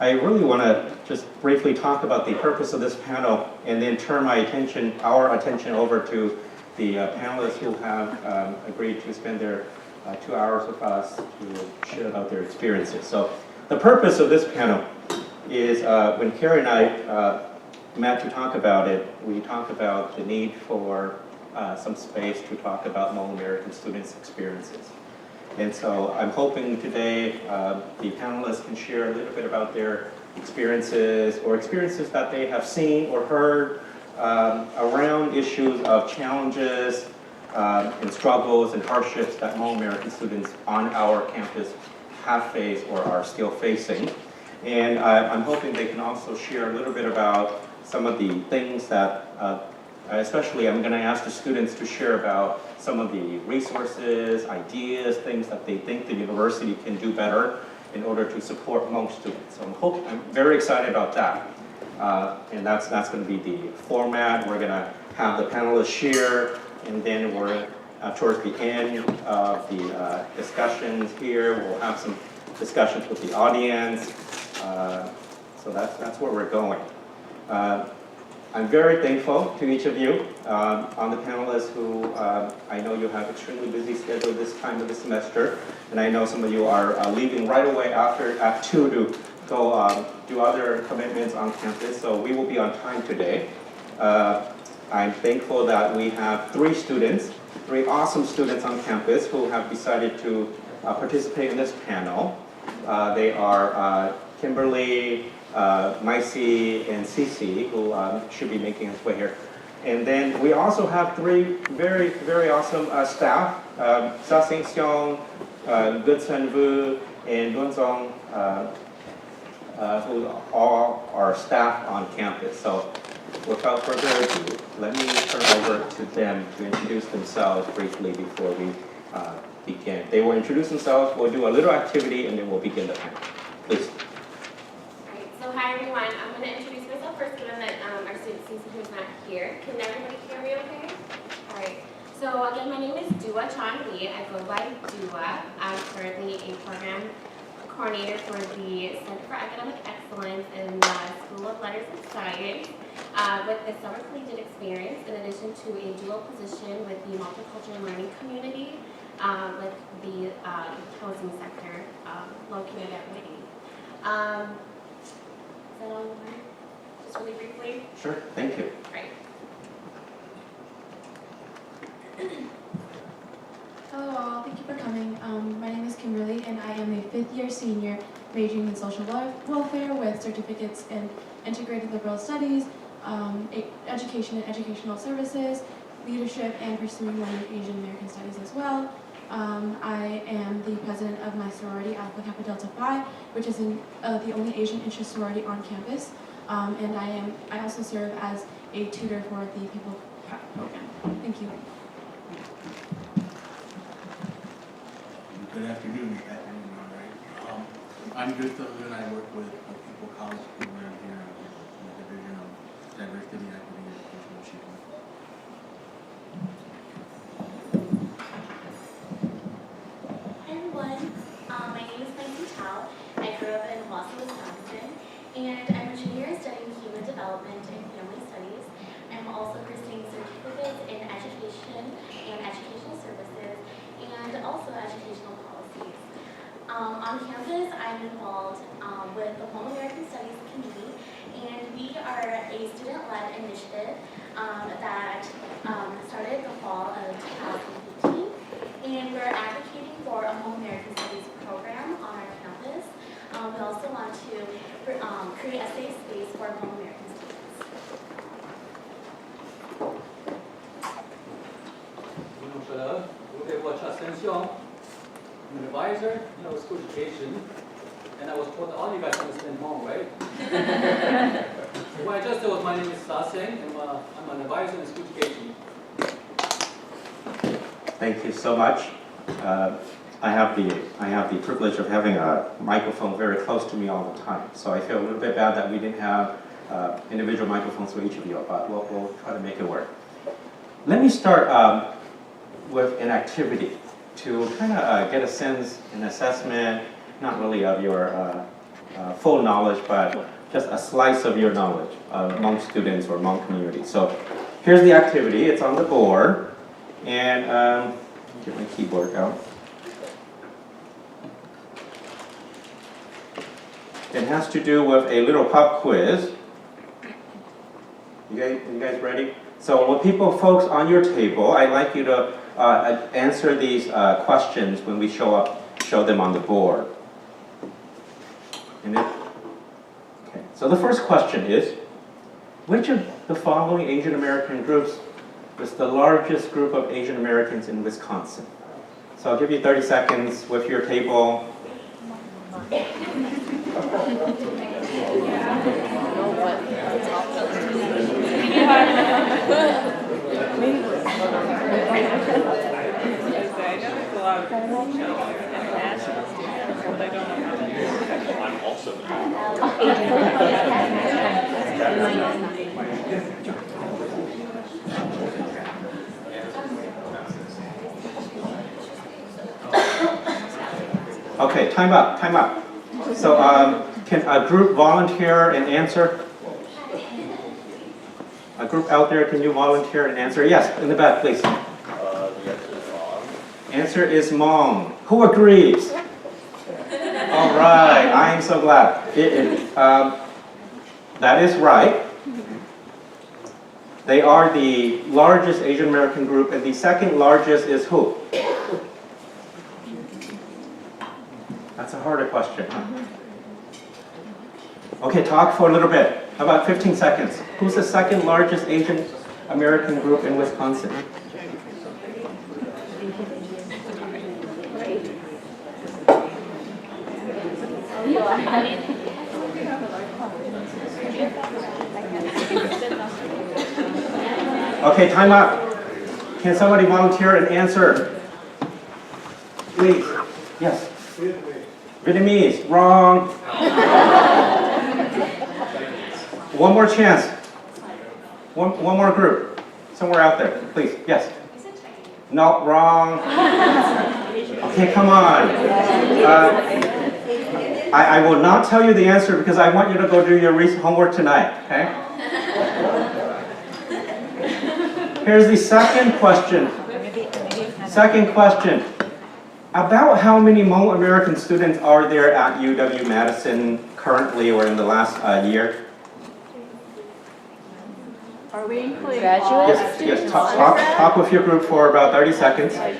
I really want to just briefly talk about the purpose of this panel and then turn our attention over to the panelists who have agreed to spend their 2 hours with us to share about their experiences. So the purpose of this panel is when Carrie and I met to talk about it, we talked about the need for some space to talk about Hmong American students' experiences. And so I'm hoping today the panelists can share a little bit about their experiences or experiences that they have seen or heard around issues of challenges and struggles and hardships that Hmong American students on our campus have faced or are still facing. And I'm hoping they can also share a little bit about some of the things that especially, I'm going to ask the students to share about some of the resources, ideas, things that they think the university can do better in order to support Hmong students. So I'm very excited about that. And that's going to be the format. We're going to have the panelists share, and then we're towards the end of the discussions here, we'll have some discussions with the audience. So that's where we're going. I'm very thankful to each of you on the panelists who I know you have extremely busy schedule this time of the semester, and I know some of you are leaving right away after Act 2 to go do other commitments on campus, so we will be on time today. I'm thankful that we have three awesome students on campus who have decided to participate in this panel. They are Kimberly, Maicy, and Cece, who should be making his way here. And then we also have three very, very awesome staff, Sa Sing Xiong, Goodson Vu, and Dun Zong, who all are staff on campus. So without further ado, let me turn over to them to introduce themselves briefly before we begin. They will introduce themselves, we'll do a little activity, and then we'll begin the panel. Please. So hi everyone, I'm going to introduce myself first given that our student Cece who's not here. Can everybody hear me okay? Alright, so again my name is Dua Chan Lee. I go by Dua. I'm currently a program coordinator for the Center for Academic Excellence in the School of Letters and Science with the summer collegiate experience in addition to a dual position with the multicultural learning community with the housing sector located at Whitney. Is that all you want? Just really briefly? Sure, thank you. Right. Hello all, thank you for coming. My name is Kimberly and I am a 5th year senior majoring in social welfare with certificates in integrated liberal studies, education and educational services, leadership, and pursuing one in Asian American studies as well. I am the president of my sorority, Alpha Kappa Delta Phi, which is the only Asian interest sorority on campus. And I also serve as a tutor for the People program. Thank you. Good afternoon, all right. I'm Gustav and I work with the People College program here in the Division of Diversity, Equity, and Educational Achievement. Hi everyone, my name is Maicy Tao. I grew up in Wausau, Wisconsin, and I'm a junior studying human development and family studies. I'm also pursuing certificates in education and educational services, and also educational policies. On campus, I'm involved with the Hmong American Studies Committee, and we are a student-led initiative that started the fall of 2015, and we're advocating for a Hmong American Studies program on our campus. We also want to create a safe space for Hmong American students. Hello, I'm an advisor in school education, and I was told all you guys understand Hmong, right? What I just said was my name is Sa Sing, and I'm an advisor in school education. Thank you so much. I have the privilege of having a microphone very close to me all the time, so I feel a little bit bad that we didn't have individual microphones for each of you, but we'll try to make it work. Let me start with an activity to kind of get a sense, an assessment, not really of your full knowledge, but just a slice of your knowledge of Hmong students or Hmong community. So here's the activity. It's on the board. And get my keyboard out. It has to do with a little pop quiz. You guys ready? So with folks on your table, I'd like you to answer these questions when we show them on the board. Okay. So the first question is, which of the following Asian American groups was the largest group of Asian Americans in Wisconsin? So I'll give you 30 seconds with your table. Okay, time up. So can a group volunteer and answer? A group out there, can you volunteer and answer? Yes, in the back, please. The answer is wrong. Answer is Hmong. Who agrees? All right, I am so glad. That is right. They are the largest Asian American group, and the second largest is who? That's a harder question, huh? Okay, talk for a little bit. How about 15 seconds? Who's the second largest Asian American group in Wisconsin? Okay, time up. Can somebody volunteer and answer? Please. Yes. Vietnamese. Wrong. One more chance. One more group. Somewhere out there. Please. Yes. No, wrong. Okay, come on. I will not tell you the answer because I want you to go do your homework tonight, okay? Here's the second question. Second question. About how many Hmong American students are there at UW-Madison currently or in the last year? Are we including graduates? Yes, talk with your group for about 30 seconds. I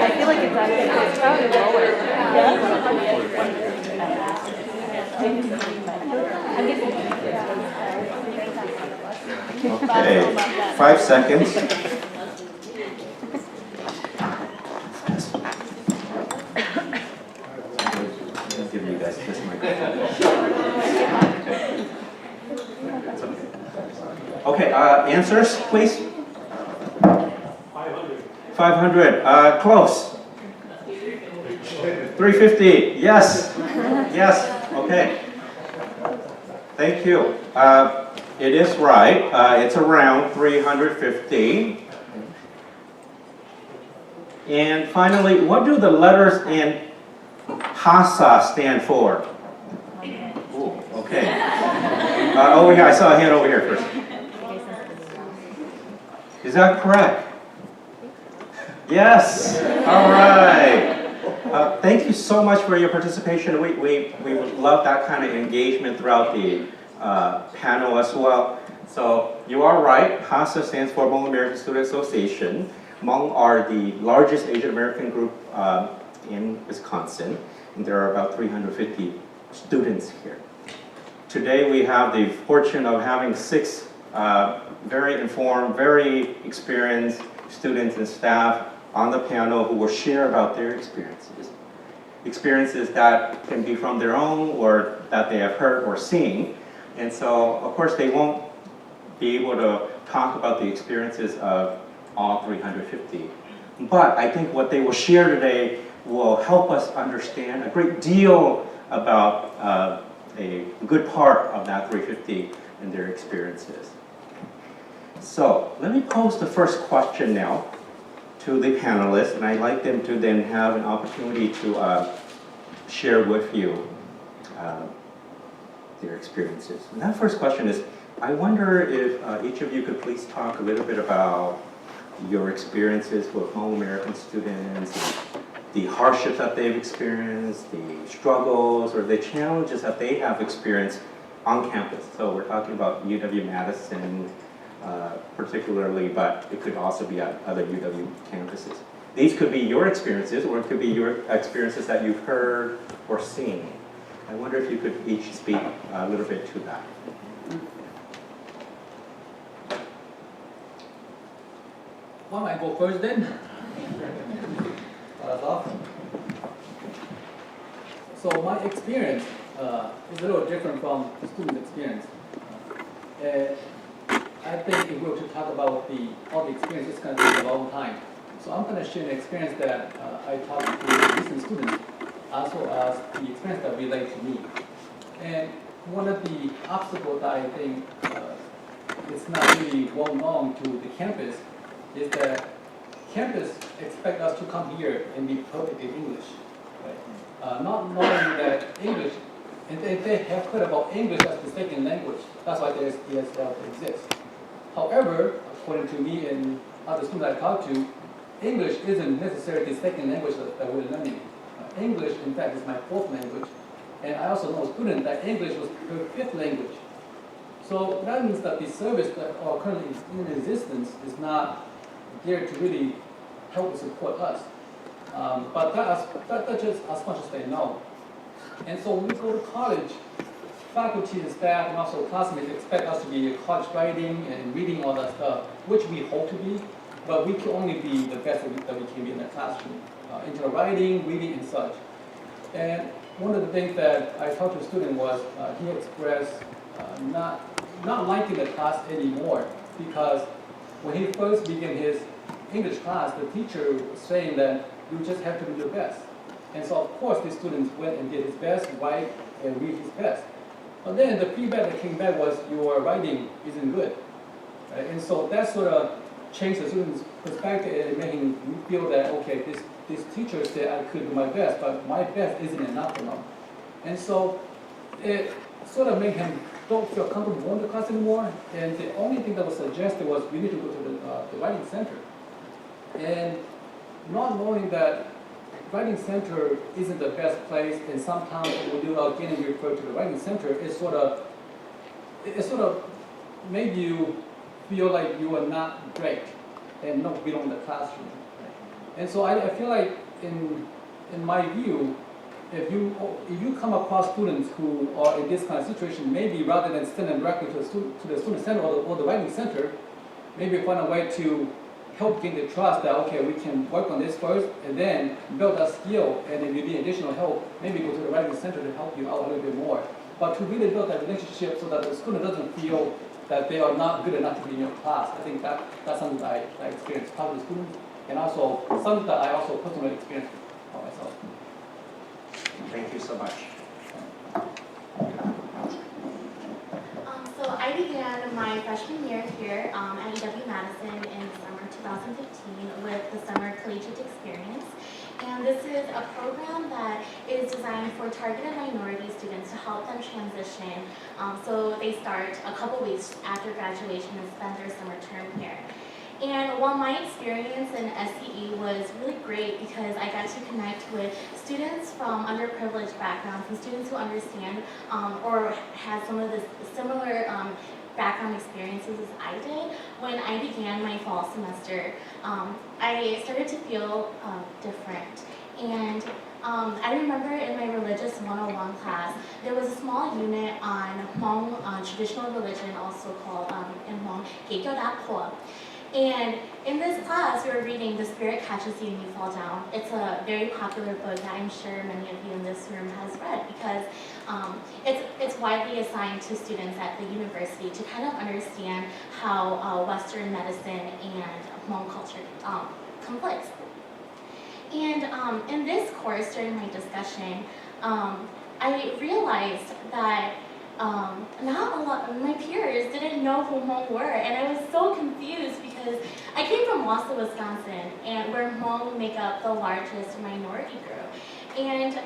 feel like it's probably lower. Okay, 5 seconds. I'll give you guys this microphone. Okay, answers, please. 500. Close. 350. Yes. Yes. Okay. Thank you. It is right. It's around 350. And finally, what do the letters in HASA stand for? Ooh, okay. Over here, I saw a hand over here first. Is that correct? Yes. All right. Thank you so much for your participation. We would love that kind of engagement throughout the panel as well. So you are right. HASA stands for Hmong American Student Association. Hmong are the largest Asian American group in Wisconsin, and there are about 350 students here. Today we have the fortune of having 6 very informed, very experienced students and staff on the panel who will share about their experiences. Experiences that can be from their own or that they have heard or seen. And so, of course, they won't be able to talk about the experiences of all 350. But I think what they will share today will help us understand a great deal about a good part of that 350 and their experiences. So let me pose the first question now to the panelists, and I'd like them to then have an opportunity to share with you their experiences. And that first question is, I wonder if each of you could please talk a little bit about your experiences with Hmong American students, the hardships that they've experienced, the struggles or the challenges that they have experienced on campus. So we're talking about UW-Madison particularly, but it could also be at other UW campuses. These could be your experiences, or it could be your experiences that you've heard or seen. I wonder if you could each speak a little bit to that. Why don't I go first then? Start us off. So my experience is a little different from the student's experience. I think if we were to talk about all the experience, it's going to take a long time. So I'm going to share an experience that I talked to recent students, as well as the experience that relate to me. And one of the obstacles that I think is not really well known to the campus is that campus expect us to come here and be perfect in English. Right? Not knowing that English, and they have heard about English as the second language. That's why there's ESL exists. However, according to me and other students I talk to, English isn't necessarily the second language that we're learning. English, in fact, is my fourth language. And I also know a student that English was her fifth language. So that means that the service that are currently in existence is not there to really help and support us. But that's just as much as they know. And so when we go to college, faculty and staff and also classmates expect us to be college writing and reading all that stuff, which we hope to be, but we can only be the best that we can be in the classroom. Into writing, reading, and such. And one of the things that I talked to a student was he expressed not liking the class anymore, because when he first began his English class, the teacher was saying that you just have to do your best. And so of course the students went and did his best, write and read his best. But then the feedback that came back was your writing isn't good. Right? And so that sort of changed the student's perspective and made him feel that, okay, this teacher said I could do my best, but my best isn't enough for them. And so it sort of made him don't feel comfortable going to class anymore. And the only thing that was suggested was you need to go to the writing center. And not knowing that writing center isn't the best place, and sometimes when you are getting referred to the writing center, it sort of made you feel like you are not great and not belong in the classroom. And so I feel like in my view, if you come across students who are in this kind of situation, maybe rather than send them directly to the student center or the writing center, maybe find a way to help gain the trust that, okay, we can work on this first and then build that skill, and if you need additional help, maybe go to the writing center to help you out a little bit more. But to really build that relationship so that the student doesn't feel that they are not good enough to be in your class, I think that's something that I experienced talking to students, and also something that I also personally experienced for myself. Thank you so much. So I began my freshman year here at UW-Madison in summer 2015 with the Summer Collegiate Experience. And this is a program that is designed for targeted minority students to help them transition. So they start a couple weeks after graduation and spend their summer term here. And while my experience in SCE was really great because I got to connect with students from underprivileged backgrounds and students who understand or had some of the similar background experiences as I did, when I began my fall semester, I started to feel different. And I remember in my Religious 101 class, there was a small unit on Hmong traditional religion, also called in Hmong, Geikyo. And in this class, we were reading The Spirit Catches You and You Fall Down. It's a very popular book that I'm sure many of you in this room has read, because it's widely assigned to students at the university to kind of understand how Western medicine and Hmong culture conflicts. And in this course, during my discussion, I realized that not a lot of my peers didn't know who Hmong were, and I was so confused because I came from Wausau, Wisconsin, and where Hmong make up the largest minority group. And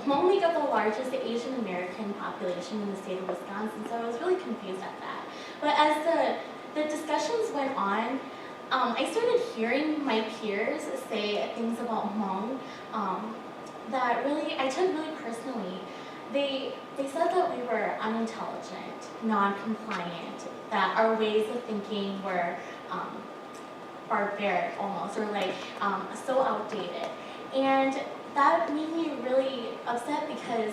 Hmong make up the largest Asian American population in the state of Wisconsin, so I was really confused at that. But as the discussions went on, I started hearing my peers say things about Hmong that really I took really personally. They said that we were unintelligent, non-compliant, that our ways of thinking were barbaric almost, or like so outdated. And that made me really upset because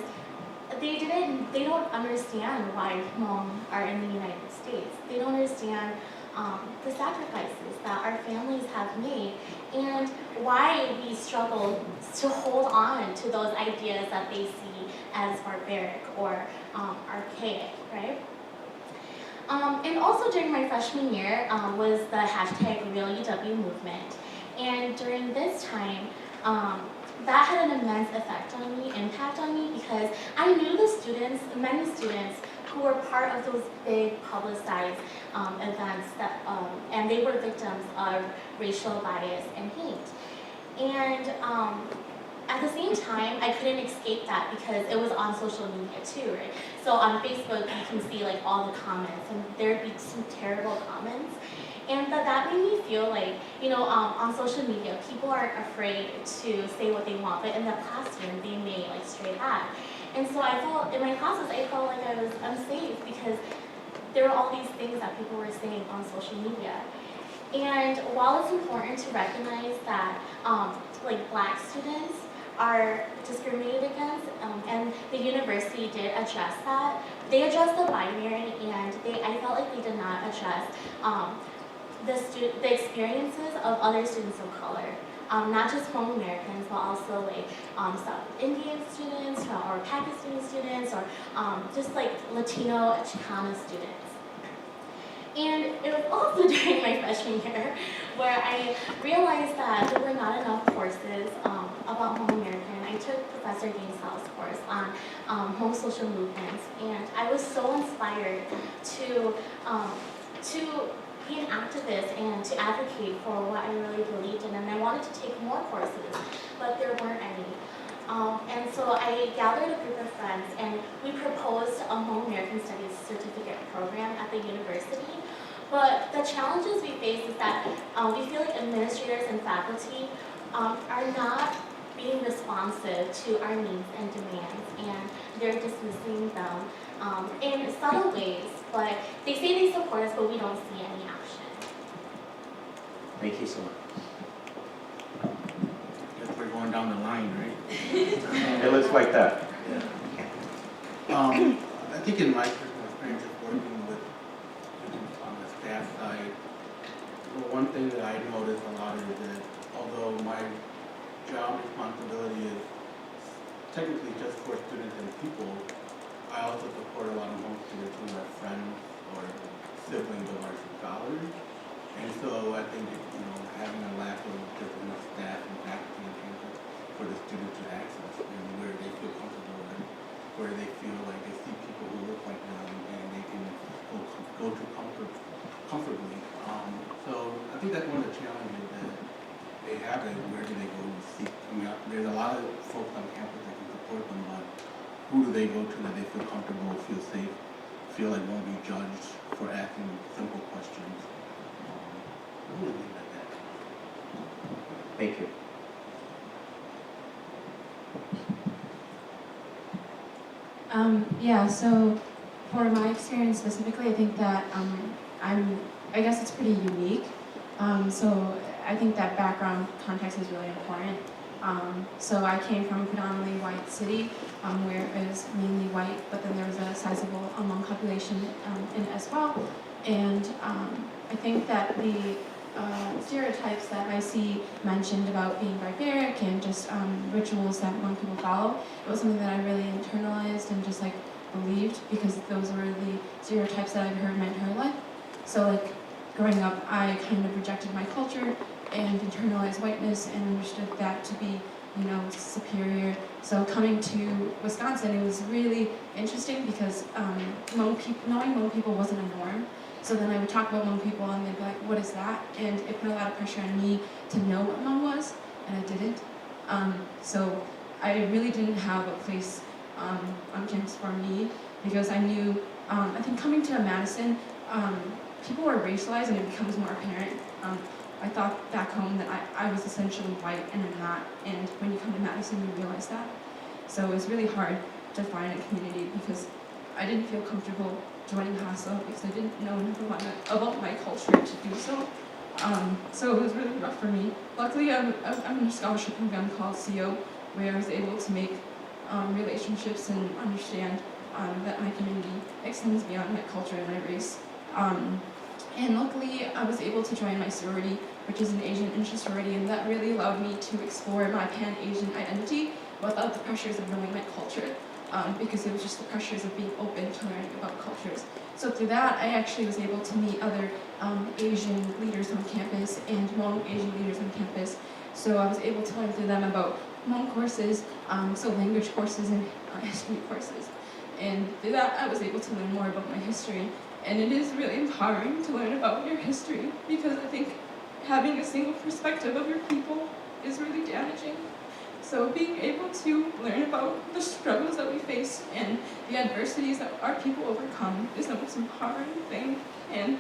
they don't understand why Hmong are in the United States. They don't understand the sacrifices that our families have made and why we struggle to hold on to those ideas that they see as barbaric or archaic, right? And also during my freshman year was the hashtag Real UW movement. And during this time, that had an immense impact on me, because I knew the students, many students, who were part of those big publicized events that, and they were victims of racial bias and hate. And at the same time, I couldn't escape that because it was on social media too, right? So on Facebook, you can see like all the comments, and there'd be some terrible comments. And that made me feel like, you know, on social media, people are afraid to say what they want, but in the classroom, they may like straight at. And so I felt, in my classes, I felt like I was unsafe because there were all these things that people were saying on social media. And while it's important to recognize that like Black students are discriminated against, and the university did address that, they addressed the binary, and I felt like they did not address the experiences of other students of color. Not just Hmong Americans, but also like South Indian students or Pakistani students, or just like Latino Chicana students. And it was also during my freshman year where I realized that there were not enough courses about Hmong American. I took Professor Gaines's course on Hmong social movements, and I was so inspired to be an activist and to advocate for what I really believed in, and I wanted to take more courses, but there weren't any. And so I gathered a group of friends, and we proposed a Hmong American Studies certificate program at the university. But the challenges we face is that we feel like administrators and faculty are not being responsive to our needs and demands, and they're dismissing them in subtle ways, but they say they support us, but we don't see any action. Thank you so much. Guess we're going down the line, right? It looks like that. I think in my personal experience of working with students on the staff side, well, one thing that I noticed a lot is that although my job responsibility is technically just for students and people, I also support a lot of Hmong students who are friends or siblings of our scholars. And so I think, you know, having a lack of just enough staff and faculty and campus for the students to access and where they feel comfortable and where they feel like they see people who look like them and they can go to comfortably. So I think that's one of the challenges that they have, is where do they go to seek? I mean, there's a lot of folks on campus that can support them, but who do they go to that they feel comfortable, feel safe, feel like won't be judged for asking simple questions? I'm gonna leave it at that. Thank you. Yeah, so for my experience specifically, I think that I guess it's pretty unique. So I think that background context is really important. So I came from a predominantly white city where it was mainly white, but then there was a sizable Hmong population in it as well. And I think that the stereotypes that I see mentioned about being barbaric and just rituals that Hmong people follow, it was something that I really internalized and just like believed, because those were the stereotypes that I've heard my entire life. So like growing up, I kind of rejected my culture and internalized whiteness and understood that to be superior. So coming to Wisconsin, it was really interesting because knowing Hmong people wasn't a norm. So then I would talk about Hmong people and they'd be like, what is that? And it put a lot of pressure on me to know what Hmong was, and I didn't. So I really didn't have a place on campus for me because I knew, I think coming to Madison, people were racialized and it becomes more apparent. I thought back home that I was essentially white and I'm not, and when you come to Madison you realize that. So it was really hard to find a community because I didn't feel comfortable joining HASA because I didn't know enough about my culture to do so. So it was really rough for me. Luckily I'm in a scholarship program called CO where I was able to make relationships and understand that my community extends beyond my culture and my race. And luckily, I was able to join my sorority, which is an Asian inter-sorority, and that really allowed me to explore my Pan-Asian identity without the pressures of knowing my culture, because it was just the pressures of being open to learning about cultures. So through that, I actually was able to meet other Asian leaders on campus and Hmong Asian leaders on campus. So I was able to learn through them about Hmong courses, so language courses and history courses. And through that, I was able to learn more about my history. And it is really empowering to learn about your history because I think having a single perspective of your people is really damaging. So being able to learn about the struggles that we face and the adversities that our people overcome is the most empowering thing. And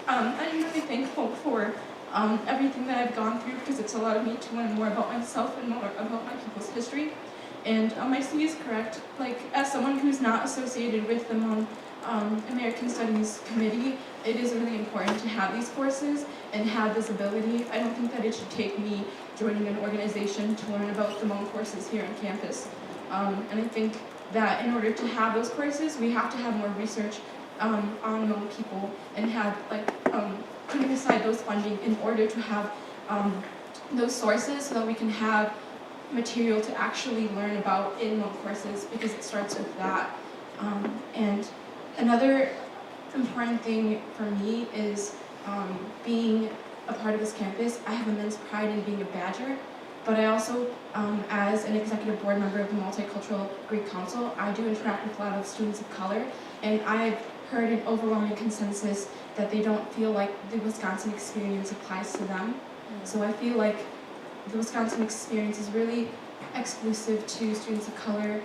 I'm really thankful for everything that I've gone through because it's allowed me to learn more about myself and more about my people's history. And my C is correct. Like, as someone who's not associated with the Hmong American Studies Committee, it is really important to have these courses and have visibility. I don't think that it should take me joining an organization to learn about the Hmong courses here on campus. And I think that in order to have those courses, we have to have more research on Hmong people and have, putting aside those funding in order to have those sources so that we can have material to actually learn about in Hmong courses, because it starts with that. And another important thing for me is being a part of this campus. I have immense pride in being a Badger, but I also, as an executive board member of the Multicultural Greek Council, I do interact with a lot of students of color, and I've heard an overwhelming consensus that they don't feel like the Wisconsin experience applies to them. So I feel like the Wisconsin experience is really exclusive to students of color,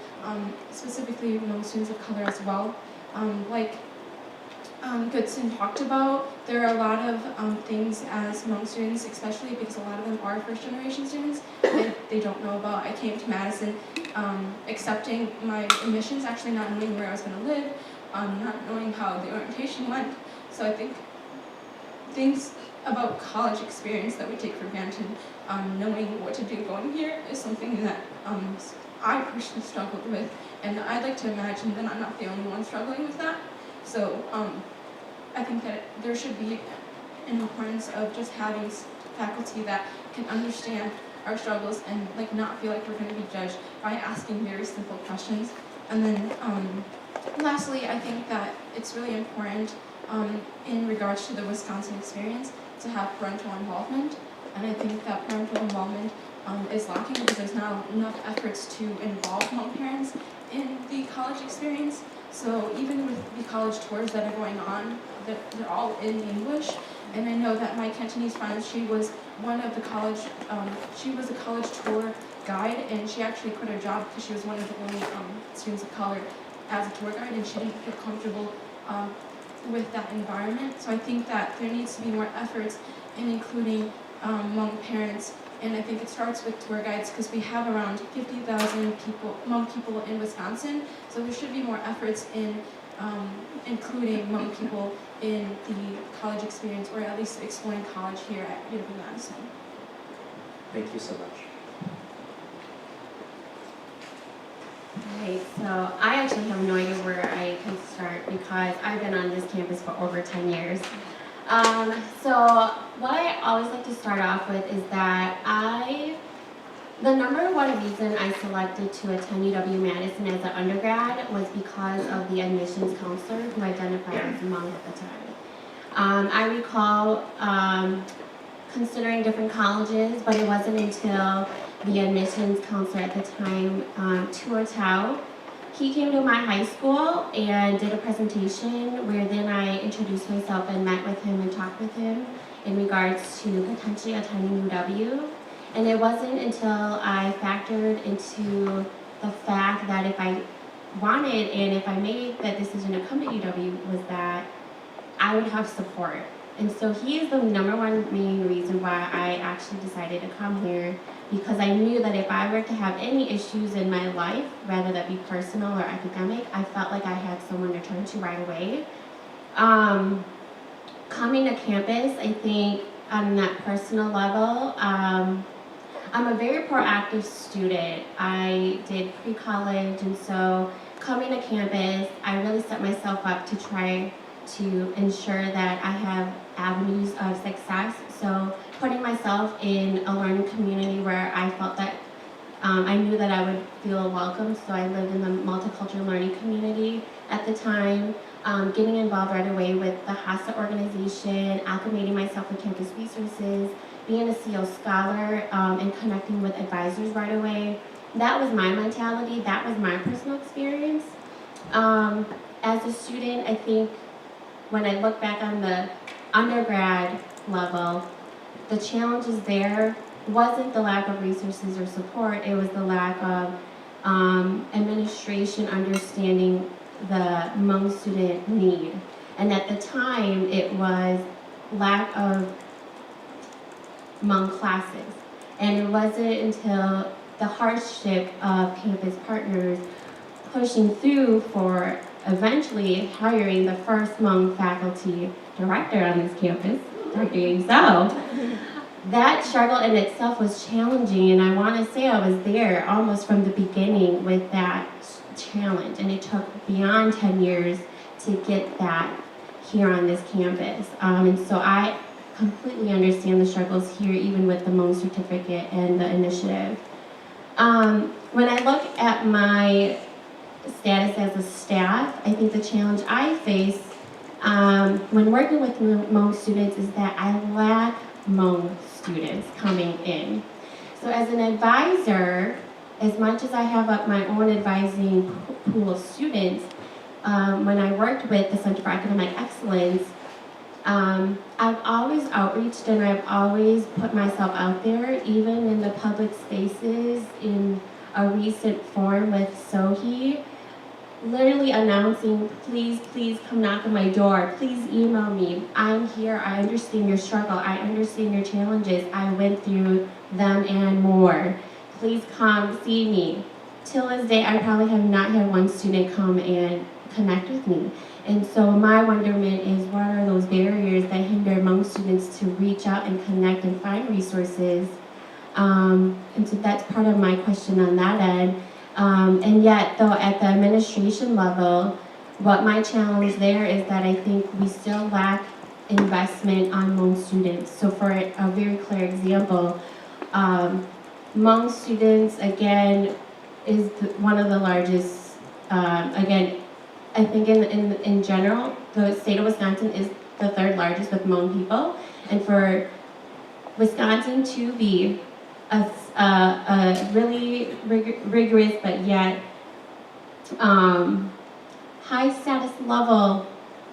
specifically students of color as well. Like Goodson talked about, there are a lot of things as Hmong students, especially because a lot of them are first-generation students, that they don't know about. I came to Madison accepting my admissions, actually not knowing where I was going to live, not knowing how the orientation went. So I think things about college experience that we take for granted, knowing what to do going here, is something that I personally struggled with, and I'd like to imagine that I'm not the only one struggling with that. So I think that there should be an importance of just having faculty that can understand our struggles and not feel like we're going to be judged by asking very simple questions. And then lastly, I think that it's really important in regards to the Wisconsin experience to have parental involvement. And I think that parental involvement is lacking because there's not enough efforts to involve Hmong parents in the college experience. So even with the college tours that are going on, they're all in English. And I know that my Cantonese friend, she was one of the college, she was a college tour guide, and she actually quit her job because she was one of the only students of color as a tour guide, and she didn't feel comfortable with that environment. So I think that there needs to be more efforts in including Hmong parents, and I think it starts with tour guides because we have around 50,000 Hmong people in Wisconsin, so there should be more efforts in including Hmong people in the college experience, or at least exploring college here at UW-Madison. Thank you so much. Alright, so I actually have no idea where I can start because I've been on this campus for over 10 years. So what I always like to start off with is that the number one reason I selected to attend UW-Madison as an undergrad was because of the admissions counselor who identified as Hmong at the time. I recall considering different colleges, but it wasn't until the admissions counselor at the time, Tua Tao. He came to my high school and did a presentation where then I introduced myself and met with him and talked with him in regards to potentially attending UW. And it wasn't until I factored into the fact that if I wanted and if I made that decision to come to UW was that I would have support. And so he is the #1 main reason why I actually decided to come here, because I knew that if I were to have any issues in my life, whether that be personal or academic, I felt like I had someone to turn to right away. Coming to campus, I think on that personal level, I'm a very proactive student. I did pre-college, and so coming to campus, I really set myself up to try to ensure that I have avenues of success. So putting myself in a learning community where I felt that I knew that I would feel welcome. So I lived in the multicultural learning community at the time, getting involved right away with the HASA organization, acclimating myself with campus resources, being a CO scholar, and connecting with advisors right away. That was my mentality. That was my personal experience. As a student, I think when I look back on the undergrad level, the challenges there wasn't the lack of resources or support, it was the lack of administration understanding the Hmong student need. And at the time, it was lack of Hmong classes. And it wasn't until the hardship of campus partners pushing through for eventually hiring the first Hmong faculty director on this campus, Dr. Yang. That struggle in itself was challenging, and I want to say I was there almost from the beginning with that challenge, and it took beyond 10 years to get that here on this campus. And so I completely understand the struggles here, even with the Hmong certificate and the initiative. When I look at my status as a staff, I think the challenge I face when working with Hmong students is that I lack Hmong students coming in. So as an advisor, as much as I have up my own advising pool of students, when I worked with the Center for Academic Excellence, I've always outreached and I've always put myself out there, even in the public spaces. In a recent forum with Sohi, literally announcing, please come knock on my door, please email me, I'm here, I understand your struggle, I understand your challenges, I went through them and more, please come see me. Till this day, I probably have not had one student come and connect with me. And so my wonderment is, what are those barriers that hinder Hmong students to reach out and connect and find resources? And so that's part of my question on that end. And yet, though, at the administration level, what my challenge there is that I think we still lack investment on Hmong students. So for a very clear example, Hmong students, again, is one of the largest, again, I think in general, the state of Wisconsin is the 3rd largest with Hmong people. And for Wisconsin to be a really rigorous but yet high status level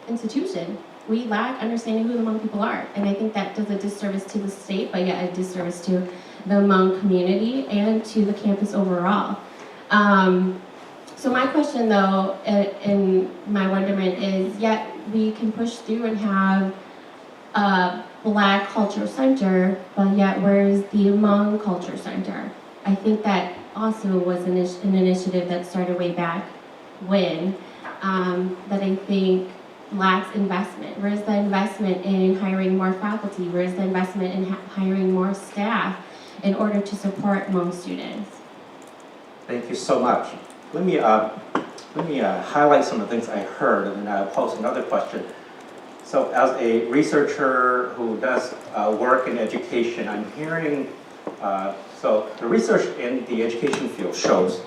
institution, we lack understanding who the Hmong people are. And I think that does a disservice to the state, but yet a disservice to the Hmong community and to the campus overall. So my question though, in my wonderment is, yet we can push through and have a Black Culture Center, but yet where's the Hmong Culture Center? I think that also was an initiative that started way back when, that I think lacks investment. Where's the investment in hiring more faculty? Where's the investment in hiring more staff in order to support Hmong students? Thank you so much. Let me highlight some of the things I heard, and then I'll pose another question. So as a researcher who does work in education, I'm hearing, so the research in the education field shows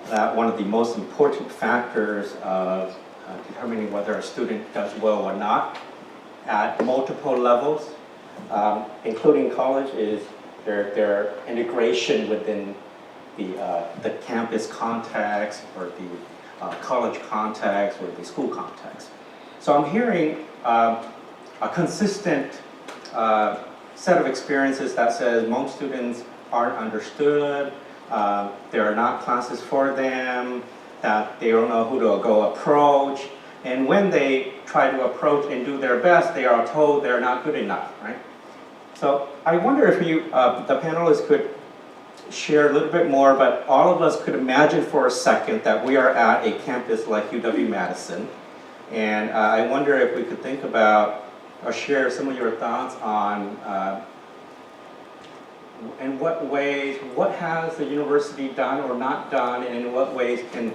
that one of the most important factors of determining whether a student does well or not at multiple levels, including college, is their integration within the campus context or the college context or the school context. So I'm hearing a consistent set of experiences that says Hmong students aren't understood, there are not classes for them, that they don't know who to go approach, and when they try to approach and do their best, they are told they're not good enough, right? So I wonder if you, the panelists could share a little bit more, but all of us could imagine for a second that we are at a campus like UW-Madison, and I wonder if we could think about or share some of your thoughts on in what ways, what has the university done or not done, and in what ways can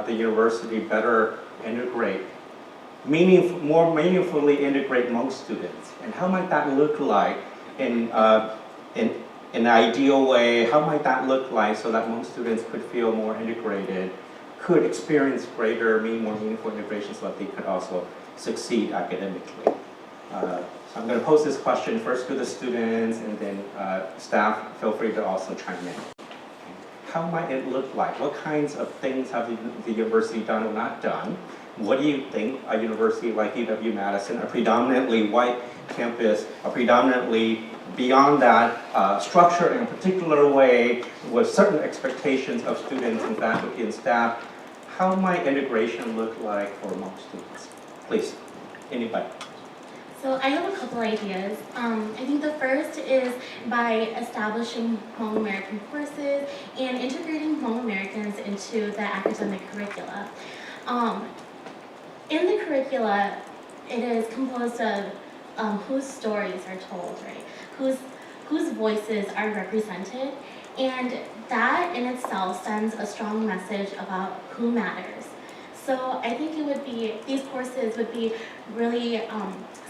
the university better integrate, more meaningfully integrate Hmong students, and how might that look like in an ideal way? How might that look like so that Hmong students could feel more integrated, could experience greater, more meaningful integration so that they could also succeed academically? So I'm going to pose this question first to the students, and then staff, feel free to also chime in. How might it look like? What kinds of things have the university done or not done? What do you think a university like UW-Madison, a predominantly white campus, a predominantly beyond that structured in a particular way with certain expectations of students and faculty and staff, how might integration look like for Hmong students? Please, anybody. So I have a couple ideas. I think the first is by establishing Hmong American courses and integrating Hmong Americans into the academic curricula. In the curricula, it is composed of whose stories are told, right? Whose voices are represented, and that in itself sends a strong message about who matters. So I think these courses would be really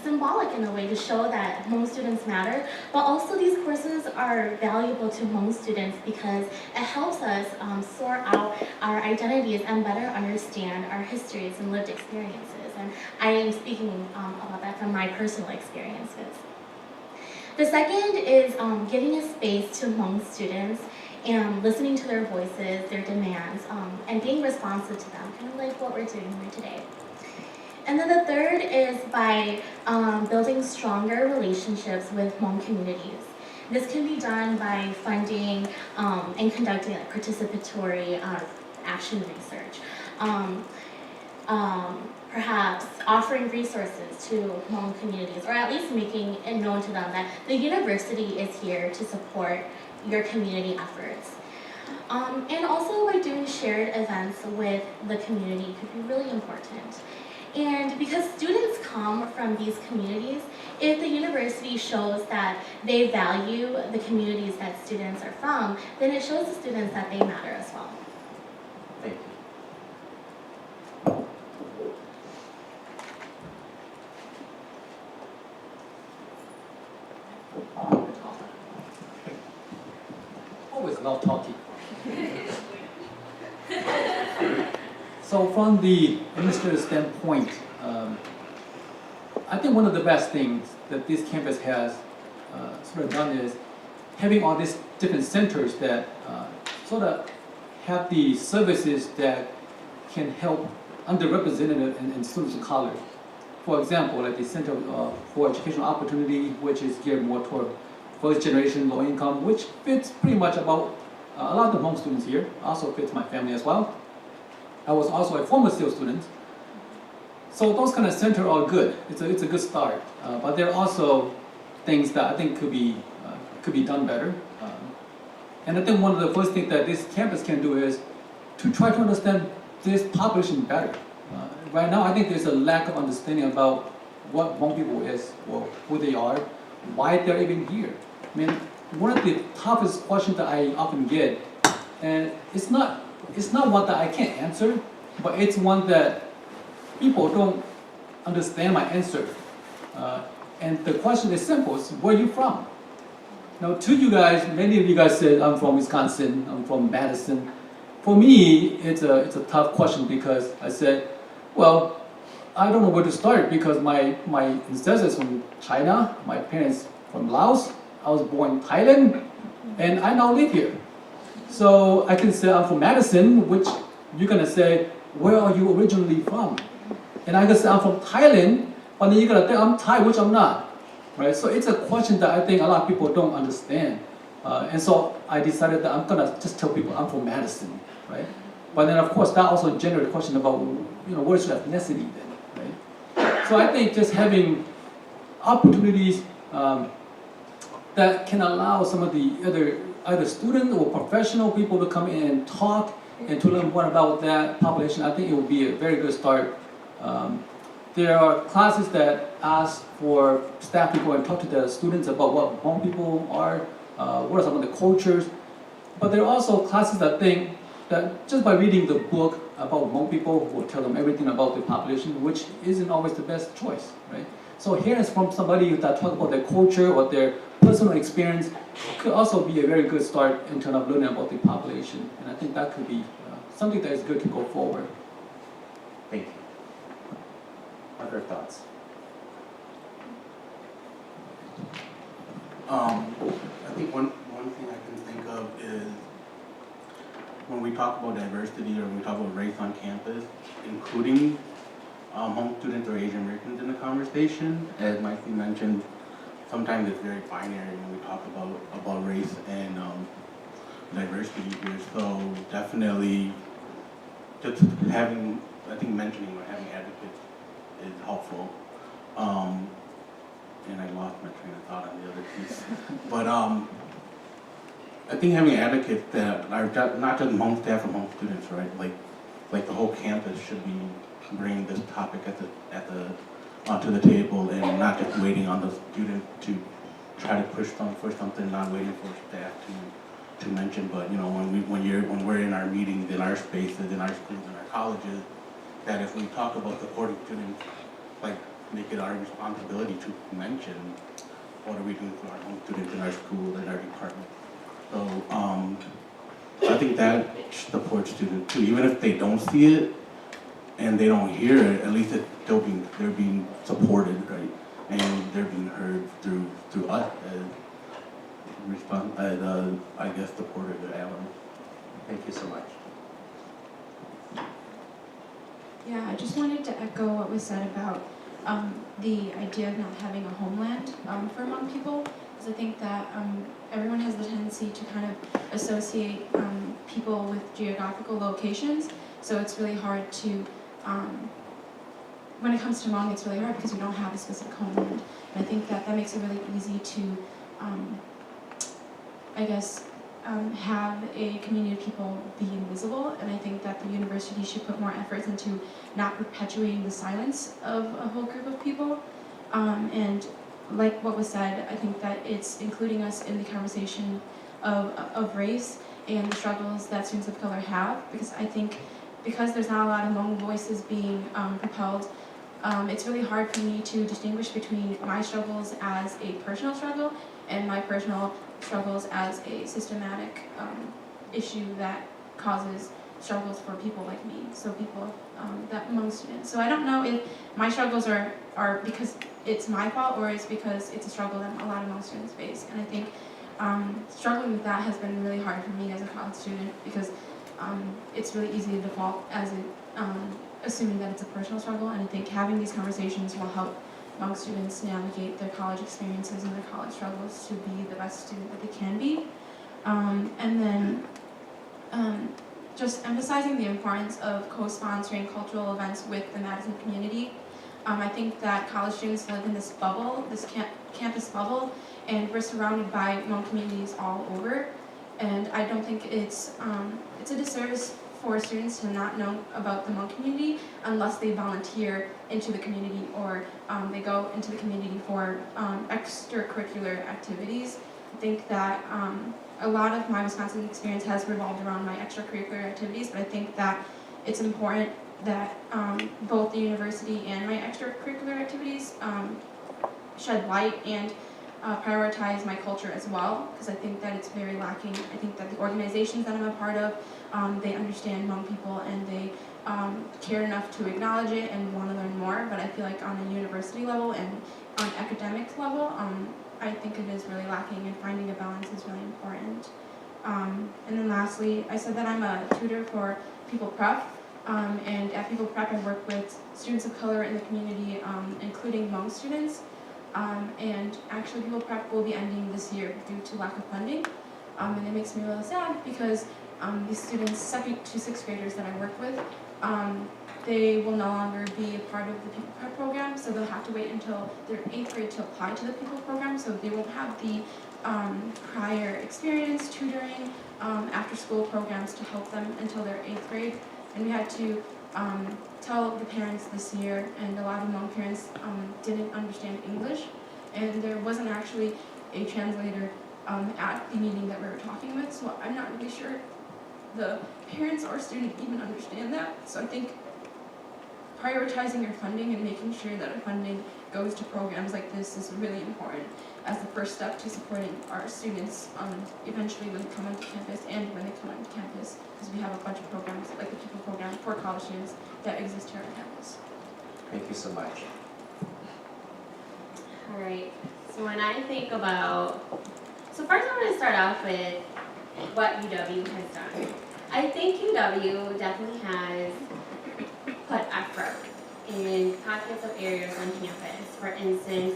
symbolic in a way to show that Hmong students matter, but also these courses are valuable to Hmong students because it helps us sort out our identities and better understand our histories and lived experiences. And I am speaking about that from my personal experiences. The second is giving a space to Hmong students and listening to their voices, their demands, and being responsive to them, kind of like what we're doing here today. And then the third is by building stronger relationships with Hmong communities. This can be done by funding and conducting participatory action research. Perhaps offering resources to Hmong communities, or at least making it known to them that the university is here to support your community efforts. And also by doing shared events with the community could be really important. And because students come from these communities, if the university shows that they value the communities that students are from, then it shows the students that they matter as well. Thank you. Always love talking. So from the administrative standpoint, I think one of the best things that this campus has sort of done is having all these different centers that sort of have the services that can help underrepresented and students in college. For example, like the Center for Educational Opportunity, which is geared more toward first generation low income, which fits pretty much about a lot of the Hmong students here, also fits my family as well. I was also a former SEAL student. So those kind of centers are good. It's a good start. But there are also things that I think could be done better. And I think one of the first things that this campus can do is to try to understand this population better. Right now, I think there's a lack of understanding about what Hmong people is, or who they are, why they're even here. I mean, one of the toughest questions that I often get, and it's not one that I can't answer, but it's one that people don't understand my answer. And the question is simple: it's, where are you from? Now, to you guys, many of you guys said I'm from Wisconsin, I'm from Madison. For me, it's a tough question because I said, well, I don't know where to start because my ancestors from China, my parents from Laos, I was born in Thailand, and I now live here. So I can say I'm from Madison, which you're gonna say, where are you originally from? And I can say I'm from Thailand, but then you're gonna think I'm Thai, which I'm not, right? So it's a question that I think a lot of people don't understand. And so I decided that I'm gonna just tell people I'm from Madison, right? But then of course that also generated a question about, what is your ethnicity then, right? So I think just having opportunities that can allow some of the either student or professional people to come in and talk and to learn more about that population, I think it would be a very good start. There are classes that ask for staff to go and talk to the students about what Hmong people are, what are some of the cultures. But there are also classes that think that just by reading the book about Hmong people will tell them everything about the population, which isn't always the best choice, right? So hearing from somebody that talk about their culture or their personal experience could also be a very good start in terms of learning about the population. And I think that could be something that is good to go forward. Thank you. Other thoughts? I think one thing I can think of is when we talk about diversity or when we talk about race on campus, including Hmong students or Asian Americans in the conversation, as Mikey mentioned, sometimes it's very binary when we talk about race and diversity here. So definitely just having, I think mentioning or having advocates is helpful. And I lost my train of thought on the other piece. But I think having advocates that are not just Hmong staff or Hmong students, right? Like the whole campus should be bringing this topic onto the table and not just waiting on the student to try to push something, not waiting for staff to mention. But when we're in our meetings, in our spaces, in our schools, in our colleges, that if we talk about supporting students, like make it our responsibility to mention what are we doing for our Hmong students in our school and our department. So I think that supports students too, even if they don't see it and they don't hear it. At least they're being supported, right? And they're being heard through us as I guess supporters of Allen. Thank you so much. Yeah, I just wanted to echo what was said about the idea of not having a homeland for Hmong people, because I think that everyone has the tendency to kind of associate people with geographical locations, so it's really hard to, when it comes to Hmong, it's really hard because you don't have a specific homeland, and I think that makes it really easy to, I guess, have a community of people be invisible, and I think that the university should put more efforts into not perpetuating the silence of a whole group of people. And like what was said, I think that it's including us in the conversation of race and the struggles that students of color have, because I think because there's not a lot of Hmong voices being propelled, it's really hard for me to distinguish between my struggles as a personal struggle and my personal struggles as a systematic issue that causes struggles for people like me, so people that Hmong students. So I don't know if my struggles are because it's my fault or it's because it's a struggle that a lot of Hmong students face. And I think struggling with that has been really hard for me as a college student, because it's really easy to default as assuming that it's a personal struggle, and I think having these conversations will help Hmong students navigate their college experiences and their college struggles to be the best student that they can be. And then just emphasizing the importance of co-sponsoring cultural events with the Madison community. I think that college students live in this bubble, this campus bubble, and we're surrounded by Hmong communities all over. And I don't think it's a disservice for students to not know about the Hmong community unless they volunteer into the community or they go into the community for extracurricular activities. I think that a lot of my Wisconsin experience has revolved around my extracurricular activities, but I think that it's important that both the university and my extracurricular activities shed light and prioritize my culture as well, because I think that it's very lacking. I think that the organizations that I'm a part of, they understand Hmong people and they care enough to acknowledge it and want to learn more, but I feel like on a university level and on academics level, I think it is really lacking, and finding a balance is really important. And then lastly, I said that I'm a tutor for People Prep, and at People Prep I work with students of color in the community, including Hmong students, and actually People Prep will be ending this year due to lack of funding, and it makes me really sad because these students, 2nd to 6th graders that I work with, they will no longer be a part of the People Prep program, so they'll have to wait until their 8th grade to apply to the People program, so they won't have the prior experience tutoring, after school programs to help them until their 8th grade. And we had to tell the parents this year, and a lot of Hmong parents didn't understand English, and there wasn't actually a translator at the meeting that we were talking with, so I'm not really sure the parents or student even understand that. So I think prioritizing your funding and making sure that our funding goes to programs like this is really important as the first step to supporting our students eventually when they come onto campus and when they come onto campus, because we have a bunch of programs like the People Program for college students that exist here on campus. Thank you so much. All right, so when I think about, so first I want to start off with what UW has done. I think UW definitely has put effort in pockets of areas on campus. For instance,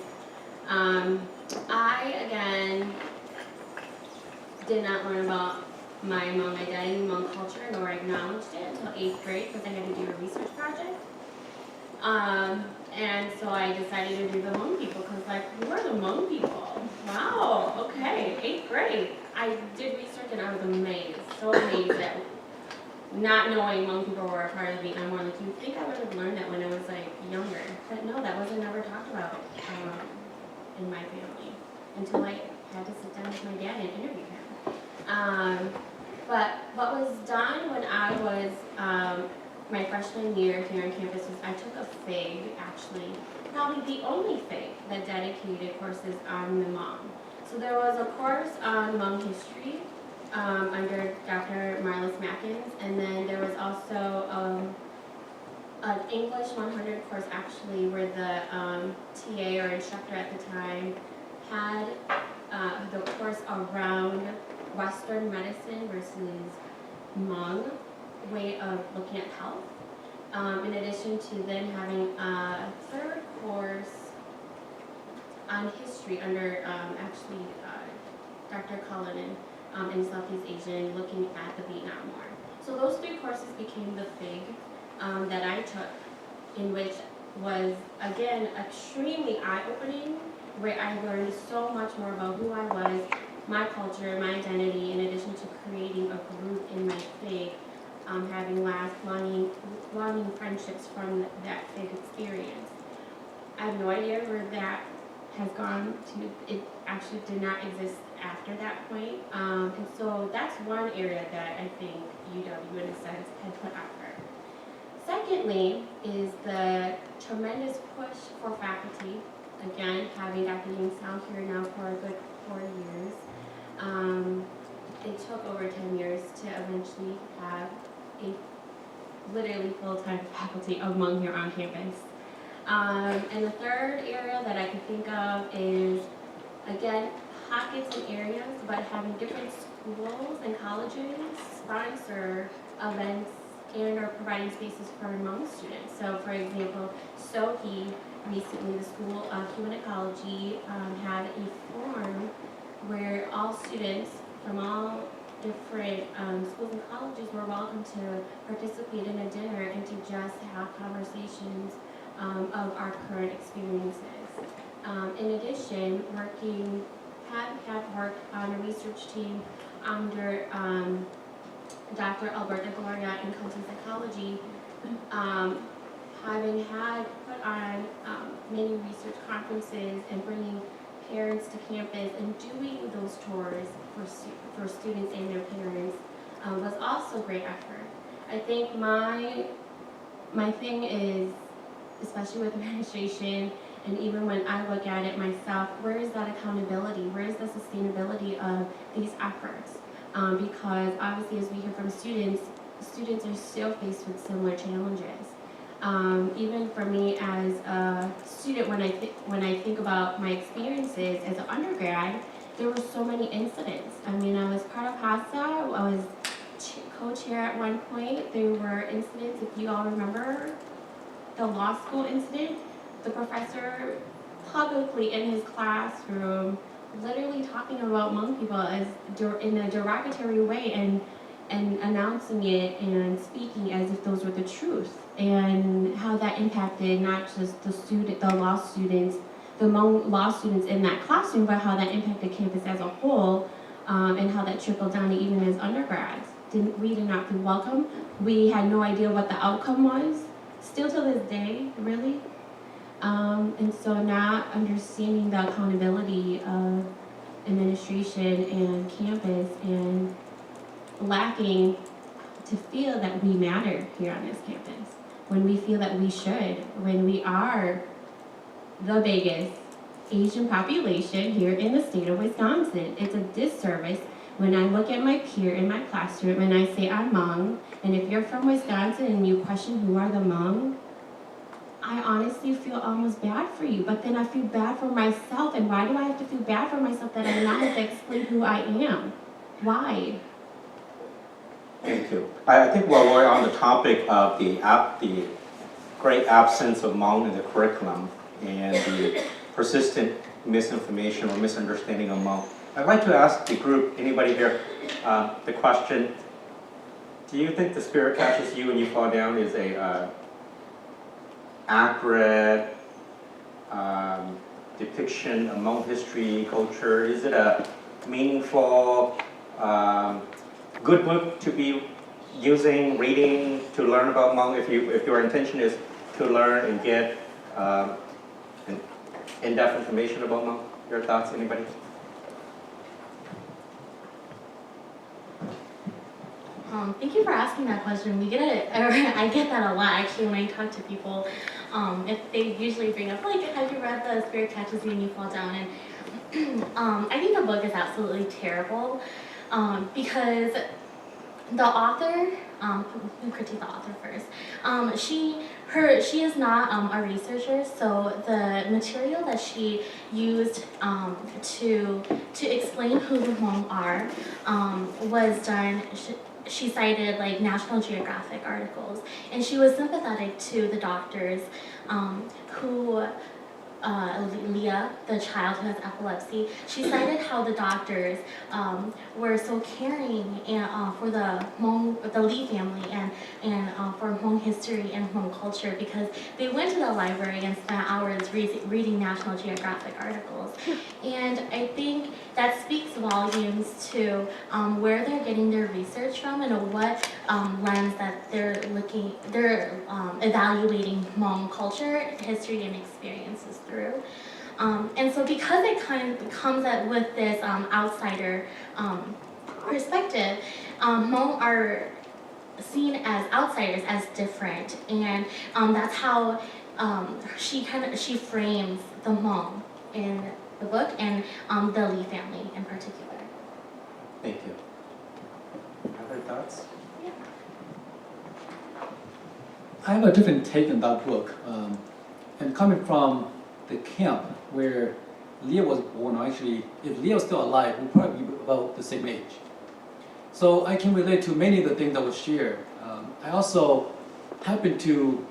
I, again, did not learn about my Hmong identity, Hmong culture, nor acknowledged it until 8th grade because I had to do a research project. And so I decided to do the Hmong people because, like, who are the Hmong people? Wow, okay, 8th grade. I did research and I was amazed, so amazed that not knowing Hmong people were a part of the Vietnam War. Like, you'd think I would have learned that when I was, like, younger. But no, that wasn't ever talked about in my family until I had to sit down with my dad and interview him. But what was done when I was my freshman year here on campus was I took a FIG, actually, probably the only FIG that dedicated courses on the Hmong. So there was a course on Hmong history under Dr. Marlis Mackins, and then there was also an English 100 course actually where the TA or instructor at the time had the course around Western medicine versus Hmong way of looking at health. In addition to then having a third course on history under actually Dr. Cullinan in Southeast Asian, looking at the Vietnam War. So those 3 courses became the FIG that I took, in which was, again, extremely eye-opening, where I learned so much more about who I was, my culture, my identity, in addition to creating a group in my FIG, having longing friendships from that FIG experience. I have no idea where that has gone to. It actually did not exist after that point. And so that's one area that I think UW, in a sense, had put effort. Secondly is the tremendous push for faculty. Again, having Dr. Ying Sao here now for a good 4 years. It took over 10 years to eventually have a literally full-time faculty of Hmong here on campus. And the third area that I can think of is, again, pockets and areas, but having different schools and colleges sponsor events and are providing spaces for Hmong students. So, for example, SOHI recently, the School of Human Ecology, had a forum where all students from all different schools and colleges were welcome to participate in a dinner and to just have conversations of our current experiences. In addition, have worked on a research team under Dr. Alberta Gloria in counseling psychology, having had put on many research conferences and bringing parents to campus and doing those tours for students and their parents was also great effort. I think my thing is, especially with administration, and even when I look at it myself, where is that accountability? Where is the sustainability of these efforts? Because obviously, as we hear from students, students are still faced with similar challenges. Even for me as a student, when I think about my experiences as an undergrad, there were so many incidents. I mean, I was part of HASA, I was co-chair at one point. There were incidents, if you all remember, the law school incident, the professor publicly in his classroom literally talking about Hmong people as in a derogatory way and announcing it and speaking as if those were the truth, and how that impacted not just the law students, the Hmong law students in that classroom, but how that impacted campus as a whole, and how that trickled down to even as undergrads. We did not feel welcome. We had no idea what the outcome was, still to this day, really. And so not understanding the accountability of administration and campus, and lacking to feel that we matter here on this campus, when we feel that we should, when we are the biggest Asian population here in the state of Wisconsin. It's a disservice when I look at my peer in my classroom and I say I'm Hmong, and if you're from Wisconsin and you question who are the Hmong, I honestly feel almost bad for you, but then I feel bad for myself. And why do I have to feel bad for myself that I now have to explain who I am? Why? Thank you. I think while we're on the topic of the great absence of Hmong in the curriculum and the persistent misinformation or misunderstanding of Hmong, I'd like to ask the group, anybody here, the question, do you think the spirit catches you when you fall down is a accurate depiction of Hmong history, culture? Is it a meaningful, good book to be using, reading, to learn about Hmong, if your intention is to learn and get in-depth information about Hmong? Your thoughts, anybody? Thank you for asking that question. I get that a lot actually when I talk to people. If they usually bring up, like, have you read The Spirit Catches You and You Fall Down? And I think the book is absolutely terrible because the author, let me critique the author first. She is not a researcher, so the material that she used to explain who the Hmong are was done. She cited like National Geographic articles, and she was sympathetic to the doctors who, Leah, the child who has epilepsy, she cited how the doctors were so caring and, for the Lee family and for Hmong history and Hmong culture, because they went to the library and spent hours reading National Geographic articles. And I think that speaks volumes to where they're getting their research from and what lens that they're evaluating Hmong culture, history, and experiences through. And so because it kind of comes with this outsider perspective, Hmong are seen as outsiders, as different, and that's how she frames the Hmong in the book, and the Lee family in particular. Thank you. Other thoughts? Yeah. I have a different take on that book. And coming from the camp where Leah was born, or actually, if Leah was still alive, we'd probably be about the same age. So I can relate to many of the things that were shared. I also happen to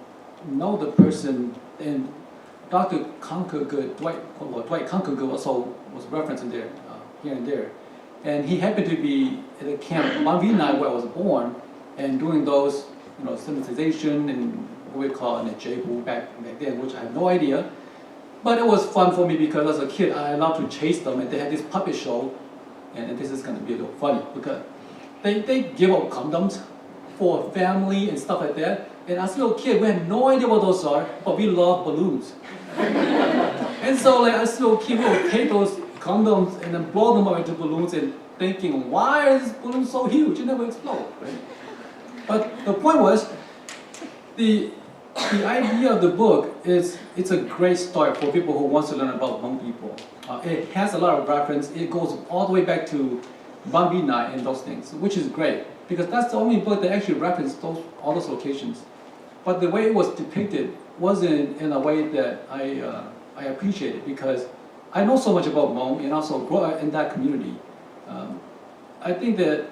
know the person, and Dr. Conkergood, Dwight Conkergood also was referenced in there, here and there. And he happened to be at a camp, Manvinai, where I was born, and doing those, sensitization and what we call a Jebu back then, which I have no idea. But it was fun for me because as a kid, I loved to chase them, and they had this puppet show, and this is going to be a little funny because they give out condoms for family and stuff like that. And as a little kid, we had no idea what those are, but we love balloons. And so, like, as a little kid, we would take those condoms and then blow them up into balloons and thinking, why is this balloon so huge? It never explode, right? But the point was, the idea of the book is it's a great start for people who want to learn about Hmong people. It has a lot of reference. It goes all the way back to Bambinai and those things, which is great because that's the only book that actually referenced all those locations. But the way it was depicted wasn't in a way that I appreciated, because I know so much about Hmong and also grew up in that community. I think that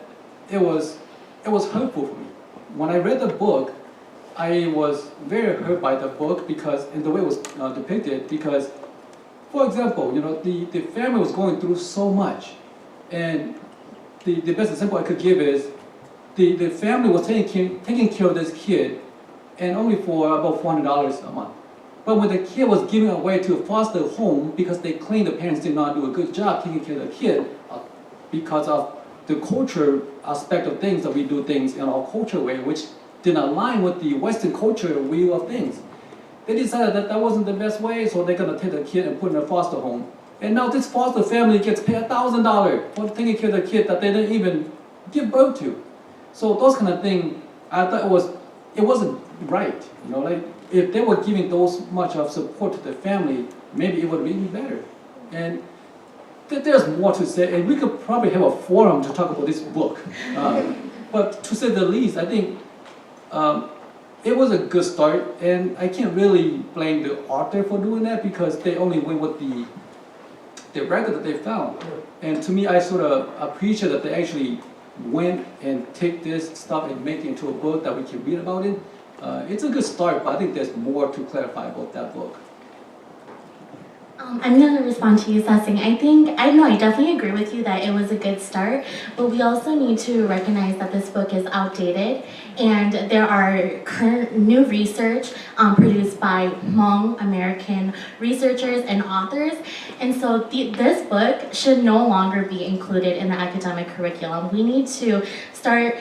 it was hurtful for me. When I read the book, I was very hurt by the book because in the way it was depicted. Because, for example, the family was going through so much, and the best example I could give is the family was taking care of this kid, and only for about $400 a month. But when the kid was given away to a foster home because they claimed the parents did not do a good job taking care of the kid because of the culture aspect of things, that we do things in our culture way, which didn't align with the Western culture view of things. They decided that that wasn't the best way, so they're gonna take the kid and put in a foster home. And now this foster family gets paid $1,000 for taking care of the kid that they didn't even give birth to. So those kind of things, I thought it wasn't right. Like if they were giving those much of support to the family, maybe it would be even better. And there's more to say, and we could probably have a forum to talk about this book. But to say the least, I think it was a good start, and I can't really blame the author for doing that because they only went with the record that they found. And to me, I sort of appreciate that they actually went and take this stuff and make it into a book that we can read about it. It's a good start, but I think there's more to clarify about that book. I'm going to respond to you, Sassing. I definitely agree with you that it was a good start, but we also need to recognize that this book is outdated, and there are current new research produced by Hmong American researchers and authors, and so this book should no longer be included in the academic curriculum. We need to start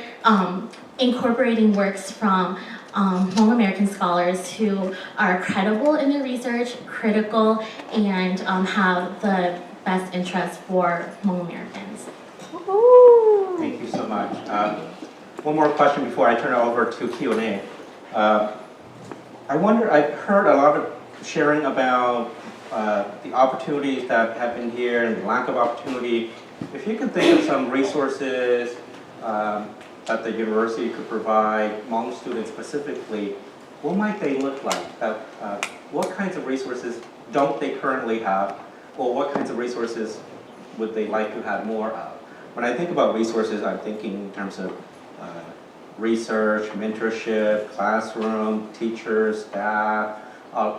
incorporating works from Hmong American scholars who are credible in their research, critical, and have the best interest for Hmong Americans. Thank you so much. One more question before I turn it over to Q&A. I wonder, I've heard a lot of sharing about the opportunities that have been here and the lack of opportunity. If you could think of some resources that the university could provide Hmong students specifically, what might they look like? What kinds of resources don't they currently have, or what kinds of resources would they like to have more of? When I think about resources, I'm thinking in terms of research, mentorship, classroom, teachers, staff.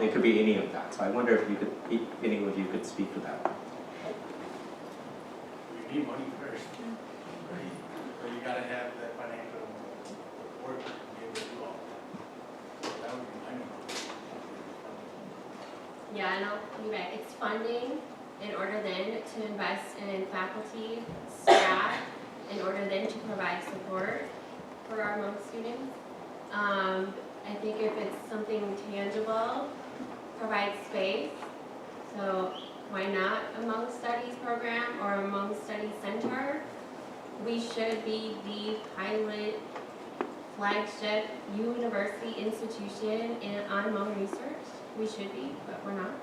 It could be any of that. So I wonder if any of you could speak to that. We need money first. Right? So you gotta have that financial support to be able to do all that. That would be my number. Yeah, I know, you're right. It's funding in order then to invest in faculty, staff, in order then to provide support for our Hmong students. I think if it's something tangible, provide space. So why not a Hmong Studies program or a Hmong Studies Center? We should be the pilot flagship university institution on Hmong research. We should be, but we're not.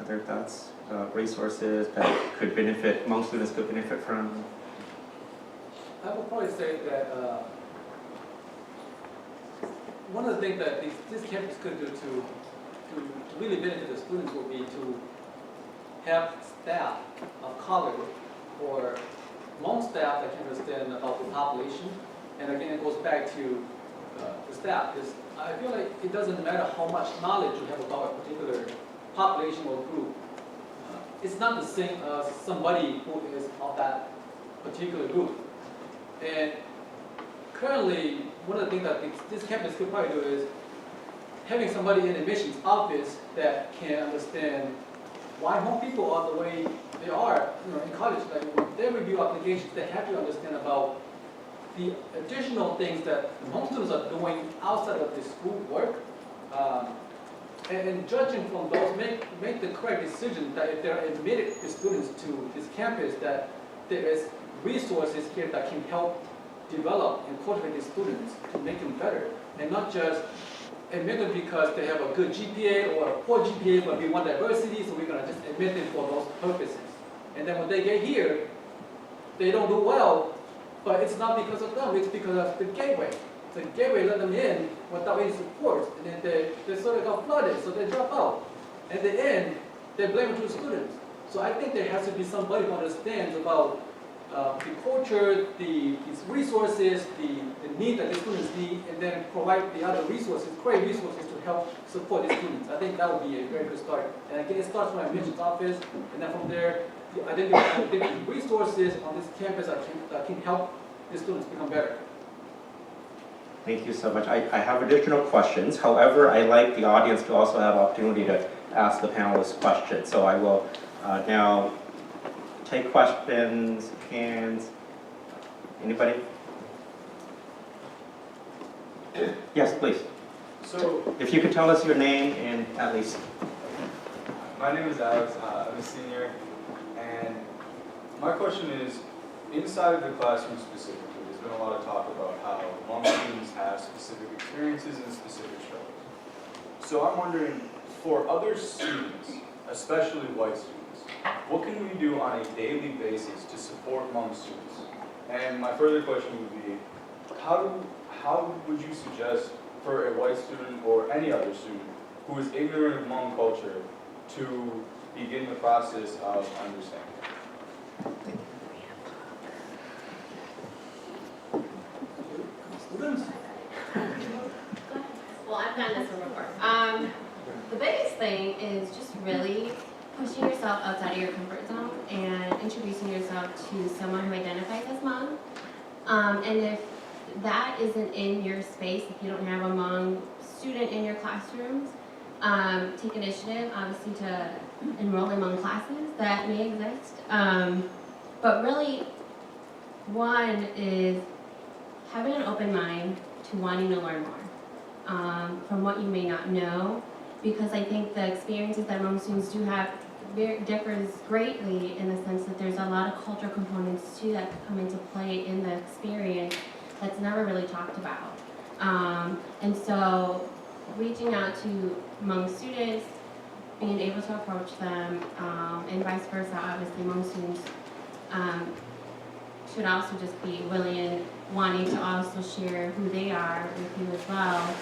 Other thoughts, resources that could benefit, Hmong students could benefit from? I would probably say that one of the things that this campus could do to really benefit the students would be to have staff of color or Hmong staff that can understand about the population. And again, it goes back to the staff. I feel like it doesn't matter how much knowledge you have about a particular population or group. It's not the same as somebody who is of that particular group. And currently, one of the things that this campus could probably do is having somebody in admissions office that can understand why Hmong people are the way they are. In college, like when they review applications, they have to understand about the additional things that Hmong students are doing outside of the school work. And judging from those, make the correct decision that if they're admitted students to this campus, that there is resources here that can help develop and cultivate the students to make them better, and not just admit them because they have a good GPA or a poor GPA, but we want diversity, so we're going to just admit them for those purposes. And then when they get here, they don't do well, but it's not because of them, it's because of the gateway. The gateway let them in without any support, and then they sort of got flooded, so they drop out. At the end, they blame it to the students. So I think there has to be somebody who understands about the culture, these resources, the need that the students need, and then provide the other resources, create resources to help support the students. I think that would be a very good start. And again, it starts from admissions office, and then from there, identify the different resources on this campus that can help the students become better. Thank you so much. I have additional questions. However, I like the audience to also have opportunity to ask the panelists questions. So I will now take questions, hands. Anybody? Yes, please. So, If you could tell us your name and at least. my name is Alex, I'm a senior, and my question is, inside of the classroom specifically, there's been a lot of talk about how Hmong students have specific experiences and specific struggles. So I'm wondering, for other students, especially white students, what can we do on a daily basis to support Hmong students? And my further question would be, how would you suggest for a white student or any other student who is ignorant of Hmong culture to begin the process of understanding? Students? Well, I've done this one before. The biggest thing is just really pushing yourself outside of your comfort zone and introducing yourself to someone who identifies as Hmong. And if that isn't in your space, if you don't have a Hmong student in your classrooms, take initiative, obviously, to enroll in Hmong classes that may exist. But really, one is having an open mind to wanting to learn more from what you may not know, because I think the experiences that Hmong students do have differs greatly in the sense that there's a lot of cultural components too that come into play in the experience that's never really talked about. And so reaching out to Hmong students, being able to approach them, and vice versa, obviously Hmong students should also just be willing and wanting to also share who they are with you as well.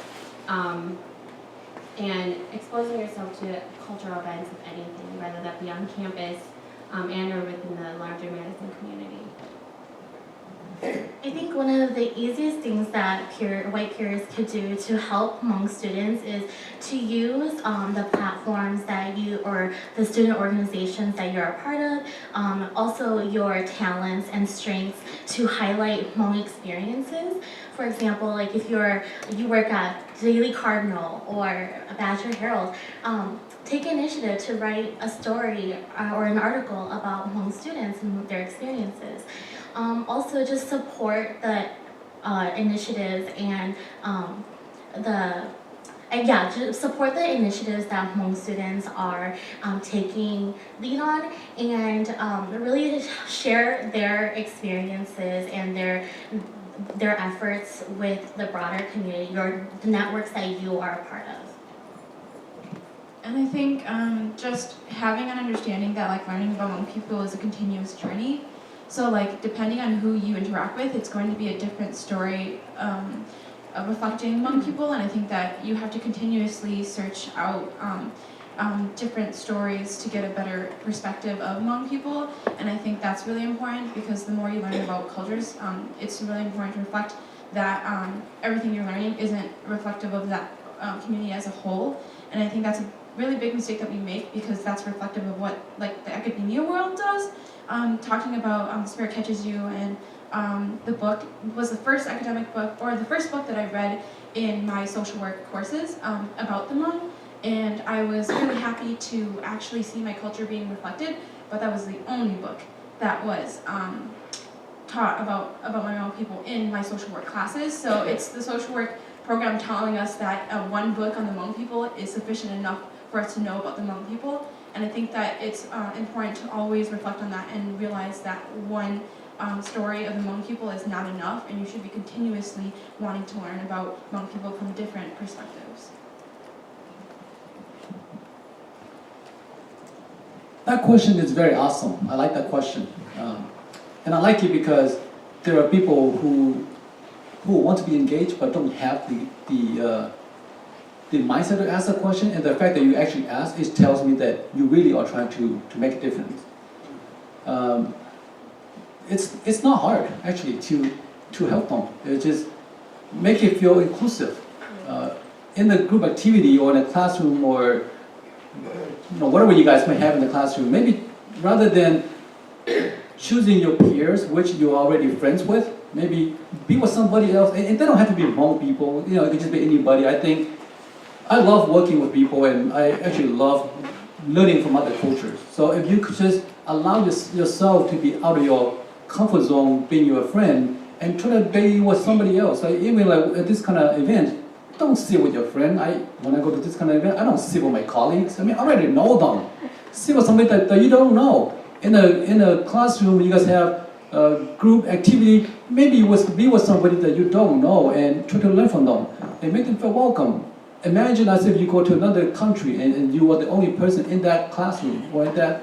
And exposing yourself to cultural events, if anything, whether that be on campus and or within the larger Madison community. I think one of the easiest things that white peers could do to help Hmong students is to use the platforms that you, or the student organizations that you're a part of, also your talents and strengths to highlight Hmong experiences. For example, like if you work at Daily Cardinal or Badger Herald, take initiative to write a story or an article about Hmong students and their experiences. Also, just support the initiatives and just support the initiatives that Hmong students are taking lead on, and really share their experiences and their efforts with the broader community, or the networks that you are a part of. And I think just having an understanding that like learning about Hmong people is a continuous journey. So like depending on who you interact with, it's going to be a different story of reflecting Hmong people, and I think that you have to continuously search out different stories to get a better perspective of Hmong people, and I think that's really important because the more you learn about cultures, it's really important to reflect that everything you're learning isn't reflective of that community as a whole, and I think that's a really big mistake that we make because that's reflective of what like the academia world does. Talking about The Spirit Catches You, and the book was the first academic book, or the first book that I read in my social work courses about the Hmong, and I was really happy to actually see my culture being reflected, but that was the only book that was taught about my Hmong people in my social work classes. So it's the social work program telling us that one book on the Hmong people is sufficient enough for us to know about the Hmong people. And I think that it's important to always reflect on that and realize that one story of the Hmong people is not enough, and you should be continuously wanting to learn about Hmong people from different perspectives. That question is very awesome. I like that question. And I like it because there are people who want to be engaged but don't have the mindset to ask a question, and the fact that you actually ask, it tells me that you really are trying to make a difference. It's not hard actually to help them. It's just make it feel inclusive. In the group activity or in a classroom or whatever you guys may have in the classroom, maybe rather than choosing your peers, which you're already friends with, maybe be with somebody else. And they don't have to be Hmong people, it could just be anybody. I think I love working with people, and I actually love learning from other cultures. So if you could just allow yourself to be out of your comfort zone, being your friend, and try to be with somebody else. Like even like at this kind of event, don't sit with your friend. When I go to this kind of event, I don't sit with my colleagues. I mean, I already know them. Sit with somebody that you don't know. In a classroom, you guys have a group activity. Maybe be with somebody that you don't know and try to learn from them and make them feel welcome. Imagine as if you go to another country and you are the only person in that classroom or in that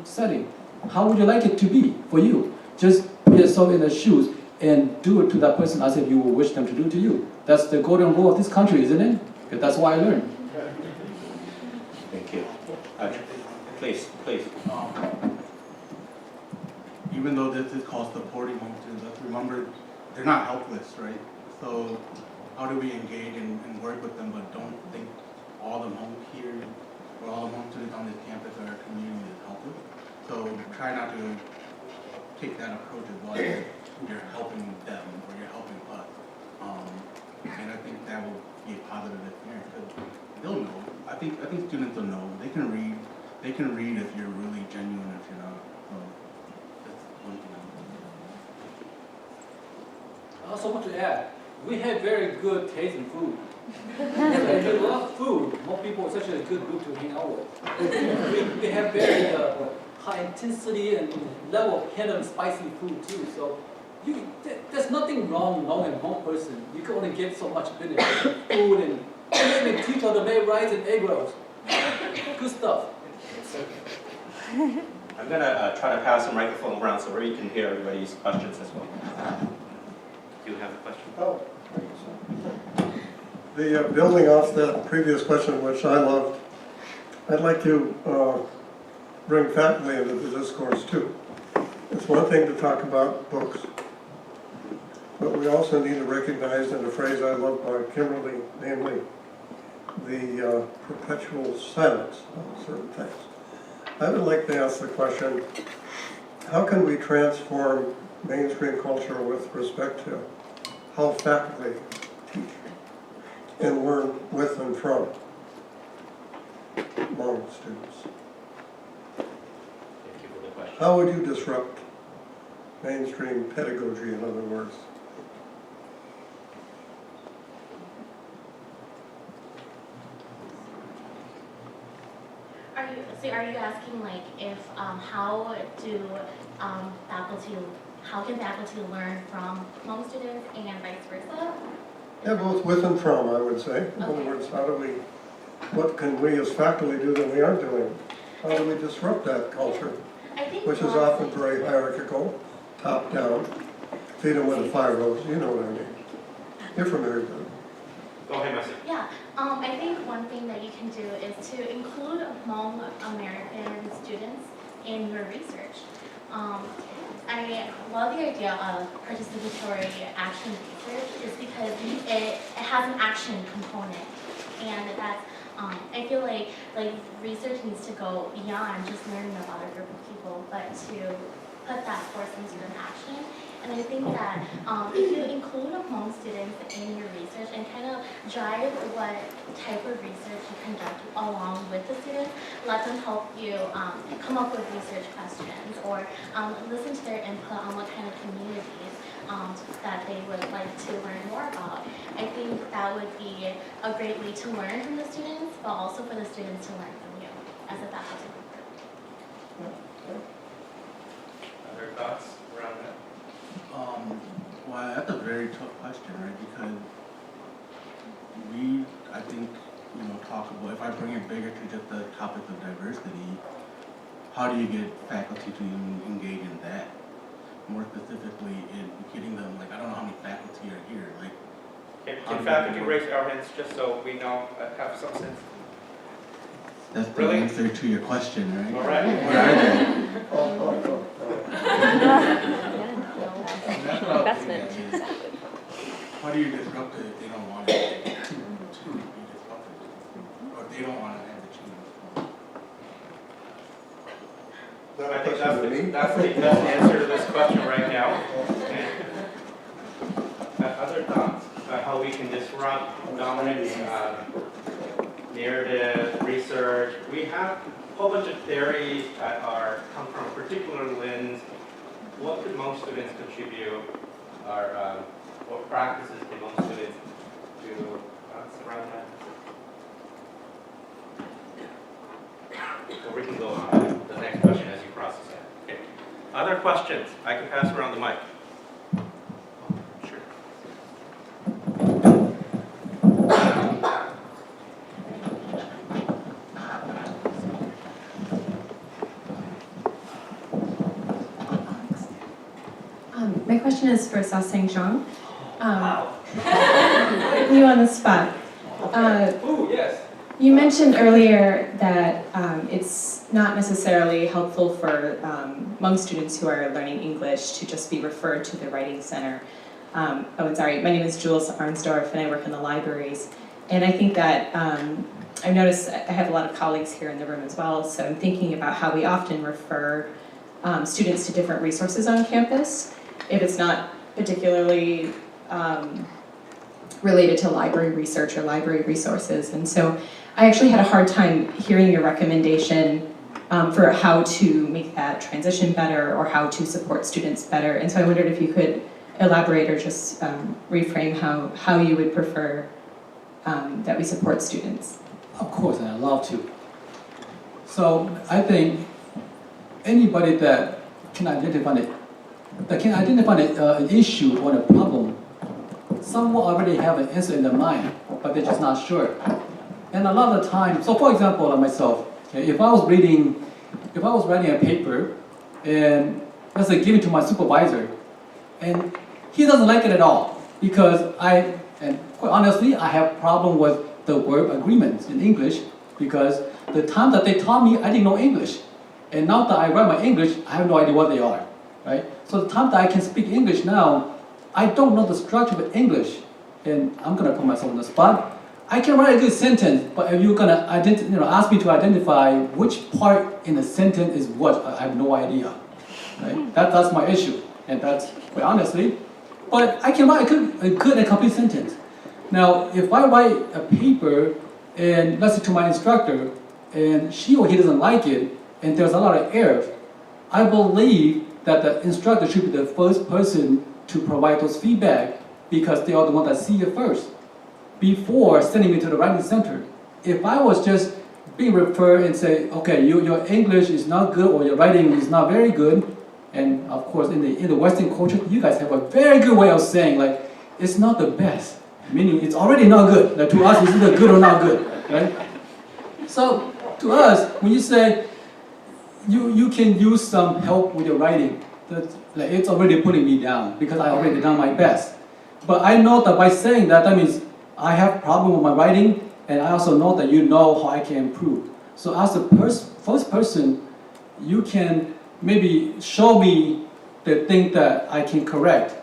setting. How would you like it to be for you? Just put yourself in their shoes and do it to that person as if you would wish them to do to you. That's the golden rule of this country, isn't it? Because that's why I learned. Thank you. Please. Even though this is called supporting Hmong students, let's remember they're not helpless, right? So how do we engage and work with them, but don't think all the Hmong here or all the Hmong students on this campus or our community is helpless. So try not to take that approach as well. You're helping them or you're helping us. And I think that will be a positive experience because they'll know. I think students will know. They can read if you're really genuine, if you're not. So that's one thing. I also want to add, we have very good taste in food. If you love food, more people are such a good group to hang out with. We have very high intensity and level of hidden spicy food too. So there's nothing wrong in a Hmong person. You can only get so much benefit food and even teach how to make rice and egg rolls. Good stuff. I'm going to try to pass the microphone around so we can hear everybody's questions as well. Do you have a question? Oh, the building off that previous question, which I loved, I'd like to bring faculty into the discourse too. It's one thing to talk about books, but we also need to recognize, in a phrase I love by Kimberly, namely the perpetual silence on certain things. I would like to ask the question, how can we transform mainstream culture with respect to how faculty teach and learn with and from Hmong students? Thank you for the question. How would you disrupt mainstream pedagogy, in other words? Are you asking like if how can faculty learn from Hmong students and vice versa? Yeah, both with and from, I would say. In other Okay. words, what can we as faculty do that we aren't doing? How do we disrupt that culture, I think which is often very hierarchical, top down, feed them with a fire hose, you know what I mean. You're familiar with it. Go ahead, Messi. Yeah, I think one thing that you can do is to include Hmong American students in your research. I love the idea of participatory action research is because it has an action component, and that's I feel like research needs to go beyond just learning about a group of people, but to put that force into an action. And I think that if you include Hmong students in your research and kind of drive what type of research you conduct along with the students, let them help you come up with research questions or listen to their input on what kind of communities that they would like to learn more about. I think that would be a great way to learn from the students, but also for the students to learn from you as a faculty member. Other thoughts around that? Well, that's a very tough question, right? Because I think, talk about, if I bring it bigger to just the topic of diversity, how do you get faculty to even engage in that? more specifically in getting them, like, I don't know how many faculty are here, like. Can faculty raise our hands just so we know, have some sense? That's the Really? answer to your question, right? All right. Where are they? That's what I was Investment. thinking is, how do you disrupt it if they don't want it to be disrupted? Or if they don't want to have the change? I think that's the best answer to this question right now. Other thoughts about how we can disrupt dominant narrative, research. We have a whole bunch of theories that come from a particular lens. What could most students contribute, or what practices can most students do surround that? Or we can go on to the next question as you process that. Okay. Other questions? I can pass around the mic. Sure. My question is for Sa-Seng Zhang. Putting you on the spot. Ooh, yes. You mentioned earlier that it's not necessarily helpful for Hmong students who are learning English to just be referred to the Writing Center. Sorry, my name is Jules Arnsdorf and I work in the libraries. And I think that I've noticed I have a lot of colleagues here in the room as well, so I'm thinking about how we often refer students to different resources on campus if it's not particularly related to library research or library resources. And so I actually had a hard time hearing your recommendation for how to make that transition better or how to support students better. And so I wondered if you could elaborate or just reframe how you would prefer that we support students. Of course, and I'd love to. So I think anybody that can identify an issue or a problem, someone already have an answer in their mind, but they're just not sure. And a lot of the time, so for example, myself, okay, if I was writing a paper and let's say give it to my supervisor, and he doesn't like it at all because and quite honestly, I have problem with the word agreements in English because the time that they taught me, I didn't know English. And now that I write my English, I have no idea what they are, right? So the time that I can speak English now, I don't know the structure of English, and I'm gonna put myself on the spot. I can write a good sentence, but if you're gonna ask me to identify which part in the sentence is what, I have no idea, right? That's my issue, and that's quite honestly. But I can write a good and complete sentence. Now, if I write a paper and let's say to my instructor, and she or he doesn't like it, and there's a lot of errors, I believe that the instructor should be the first person to provide those feedback because they are the ones that see it first before sending me to the writing center. If I was just being referred and say, okay, your English is not good or your writing is not very good, and of course in the Western culture, you guys have a very good way of saying like, it's not the best, meaning it's already not good. Like, to us, it's either good or not good, right? So to us, when you say, you can use some help with your writing, like, it's already putting me down because I already done my best. But I know that by saying that, that means I have problem with my writing, and I also know that you know how I can improve. So as the first person, you can maybe show me the thing that I can correct.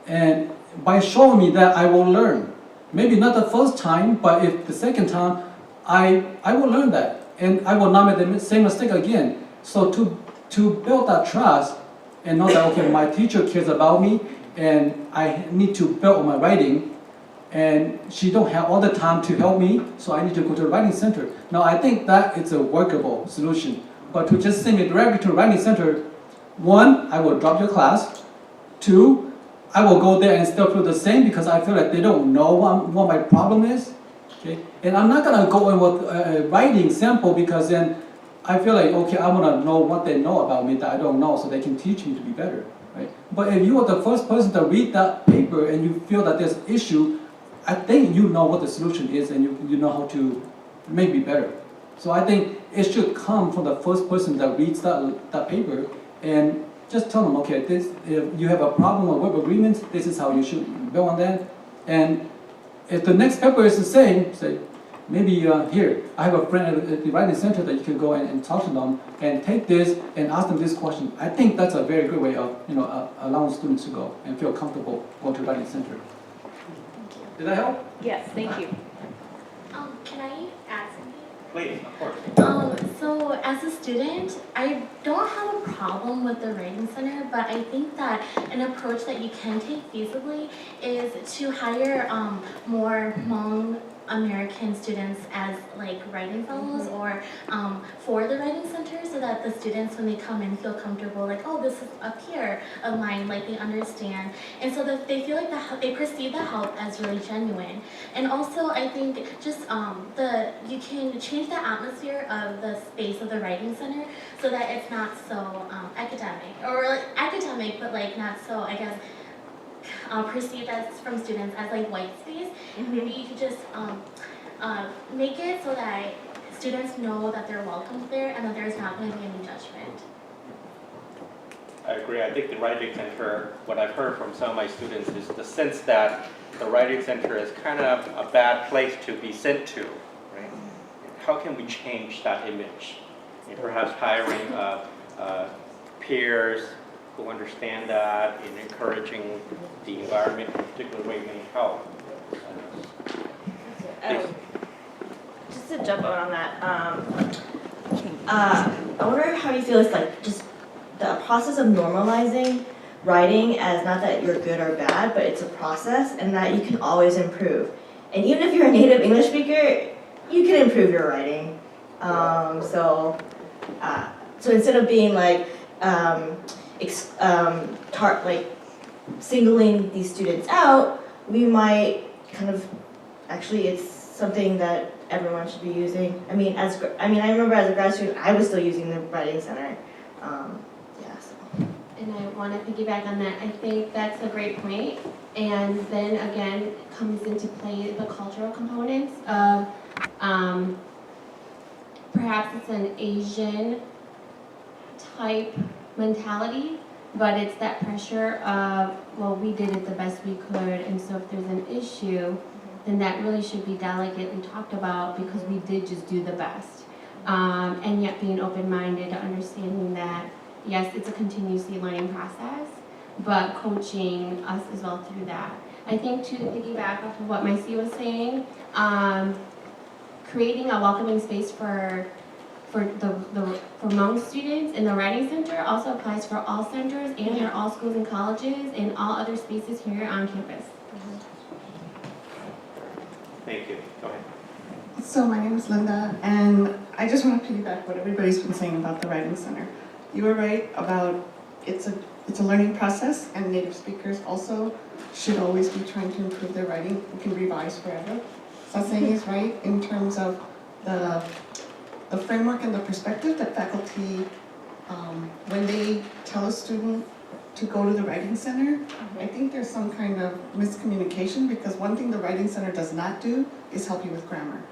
And by showing me that, I will learn. Maybe not the first time, but if the second time, I will learn that. And I will not make the same mistake again. So to build that trust and know that, okay, my teacher cares about me and I need to build on my writing and she don't have all the time to help me, so I need to go to the writing center. Now, I think that it's a workable solution. But to just send me directly to the writing center, one, I will drop your class. Two, I will go there and still feel the same because I feel like they don't know what my problem is. Okay? And I'm not gonna go in with a writing sample because then I feel like, okay, I wanna know what they know about me that I don't know so they can teach me to be better. Right? But if you are the first person to read that paper and you feel that there's an issue, I think you know what the solution is and you know how to make it better. So I think it should come from the first person that reads that paper and just tell them, okay, this, if you have a problem with web agreements, this is how you should go on that. And if the next paper is the same, say, maybe here, I have a friend at the writing center that you can go and talk to them and take this and ask them this question. I think that's a very good way of, allowing students to go and feel comfortable going to the writing center. Did that help? Yes, thank you. Can I add something? Please, of course. So as a student, I don't have a problem with the writing center, but I think that an approach that you can take feasibly is to hire more Hmong American students as like writing fellows or for the writing center, so that the students, when they come in, feel comfortable, like, oh, this is a peer of mine, like they understand, and so that they feel like they perceive the help as really genuine. And also, I think just you can change the atmosphere of the space of the writing center so that it's not so academic, or like academic, but like not so, I guess, perceived as from students as like white space. Maybe you could just make it so that students know that they're welcome there and that there's not going to be any judgment. I agree. I think the writing center, what I've heard from some of my students is the sense that the writing center is kind of a bad place to be sent to, right? How can we change that image? And perhaps hiring peers who understand that and encouraging the environment in a particular way may help. Just to jump on that, I wonder how you feel it's like just the process of normalizing writing as not that you're good or bad, but it's a process and that you can always improve. And even if you're a native English speaker, you can improve your writing. So instead of being like singling these students out, we might kind of actually it's something that everyone should be using. I remember as a grad student, I was still using the writing center. And I want to piggyback on that. I think that's a great point. And then again comes into play the cultural components of perhaps it's an Asian type mentality, but it's that pressure of, well, we did it the best we could, and so if there's an issue, then that really should be delicately talked about because we did just do the best. And yet being open-minded to understanding that, yes, it's a continuously learning process, but coaching us as well through that. I think to piggyback off of what Macy was saying, creating a welcoming space for Hmong students in the writing center also applies for all centers and for all schools and colleges and all other spaces here on campus. Thank you. Go ahead. So my name is Linda, and I just want to piggyback what everybody's been saying about the writing center. You were right about it's a learning process, and native speakers also should always be trying to improve their writing. We can revise forever. Saseng is right in terms of the framework and the perspective that faculty, when they tell a student to go to the writing center, I think there's some kind of miscommunication, because one thing the writing center does not do is help you with grammar.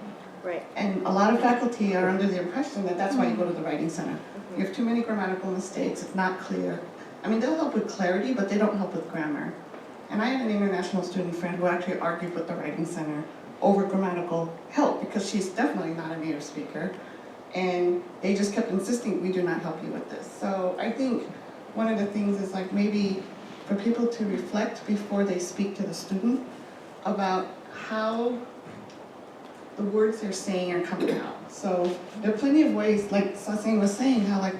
Right. And a lot of faculty are under the impression that that's why you go to the writing center. You have too many grammatical mistakes, it's not clear. I mean, they'll help with clarity, but they don't help with grammar. And I had an international student friend who actually argued with the writing center over grammatical help, because she's definitely not a native speaker. And they just kept insisting, we do not help you with this. So I think one of the things is like maybe for people to reflect before they speak to the student about how the words they're saying are coming out. So there are plenty of ways, like Saseng was saying, how like,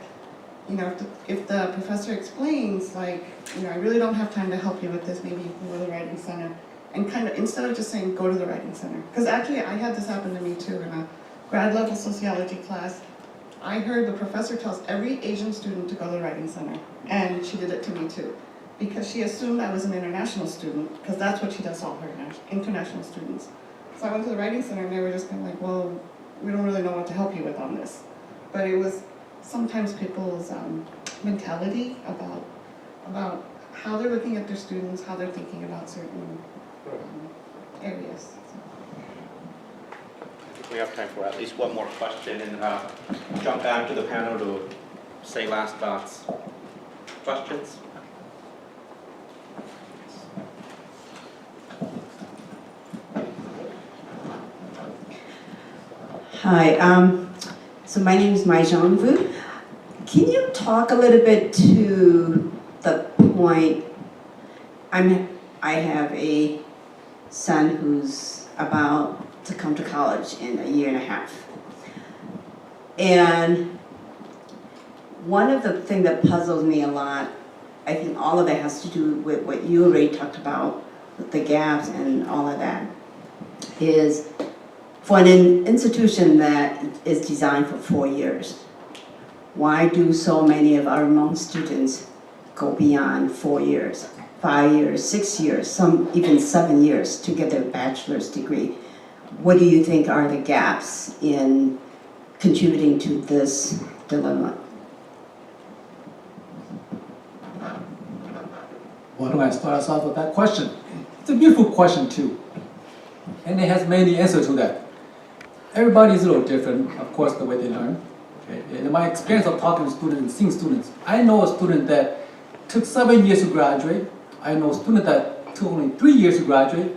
if the professor explains, like, I really don't have time to help you with this, maybe you can go to the writing center. And kind of, instead of just saying, go to the writing center. Because actually, I had this happen to me too in a grad level sociology class. I heard the professor tells every Asian student to go to the writing center. And she did it to me too. Because she assumed I was an international student, because that's what she does to all her international students. So I went to the writing center and they were just kind of like, well, we don't really know what to help you with on this. But it was sometimes people's mentality about how they're looking at their students, how they're thinking about certain areas. We have time for at least one more question, and jump back to the panel to say last thoughts. questions? Hi, so my name is Mai Zhangvu. Can you talk a little bit to the point, I have a son who's about to come to college in a year and a half. And one of the things that puzzles me a lot, I think all of that has to do with what you already talked about, with the gaps and all of that, is for an institution that is designed for 4 years, why do so many of our Hmong students go beyond 4 years, 5 years, 6 years, some even 7 years to get their bachelor's degree? What do you think are the gaps in contributing to this dilemma? Why don't I start us off with that question? It's a beautiful question too. And it has many answers to that. Everybody is a little different, of course, the way they learn. Okay? In my experience of talking to students and seeing students, I know a student that took 7 years to graduate. I know a student that took only 3 years to graduate.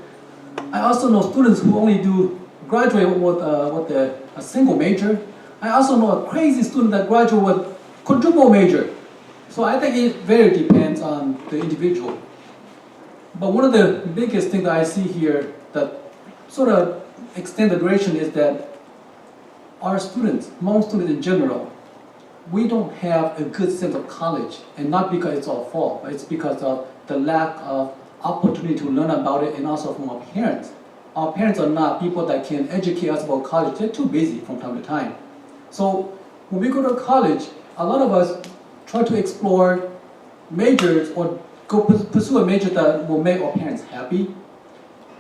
I also know students who only graduate with a single major. I also know a crazy student that graduated with quadruple major. So I think it very depends on the individual. But one of the biggest things that I see here that sort of extend the duration is that our students, Hmong students in general, we don't have a good sense of college, and not because it's our fault, but it's because of the lack of opportunity to learn about it, and also from our parents. Our parents are not people that can educate us about college. They're too busy from time to time. So when we go to college, a lot of us try to explore majors or go pursue a major that will make our parents happy.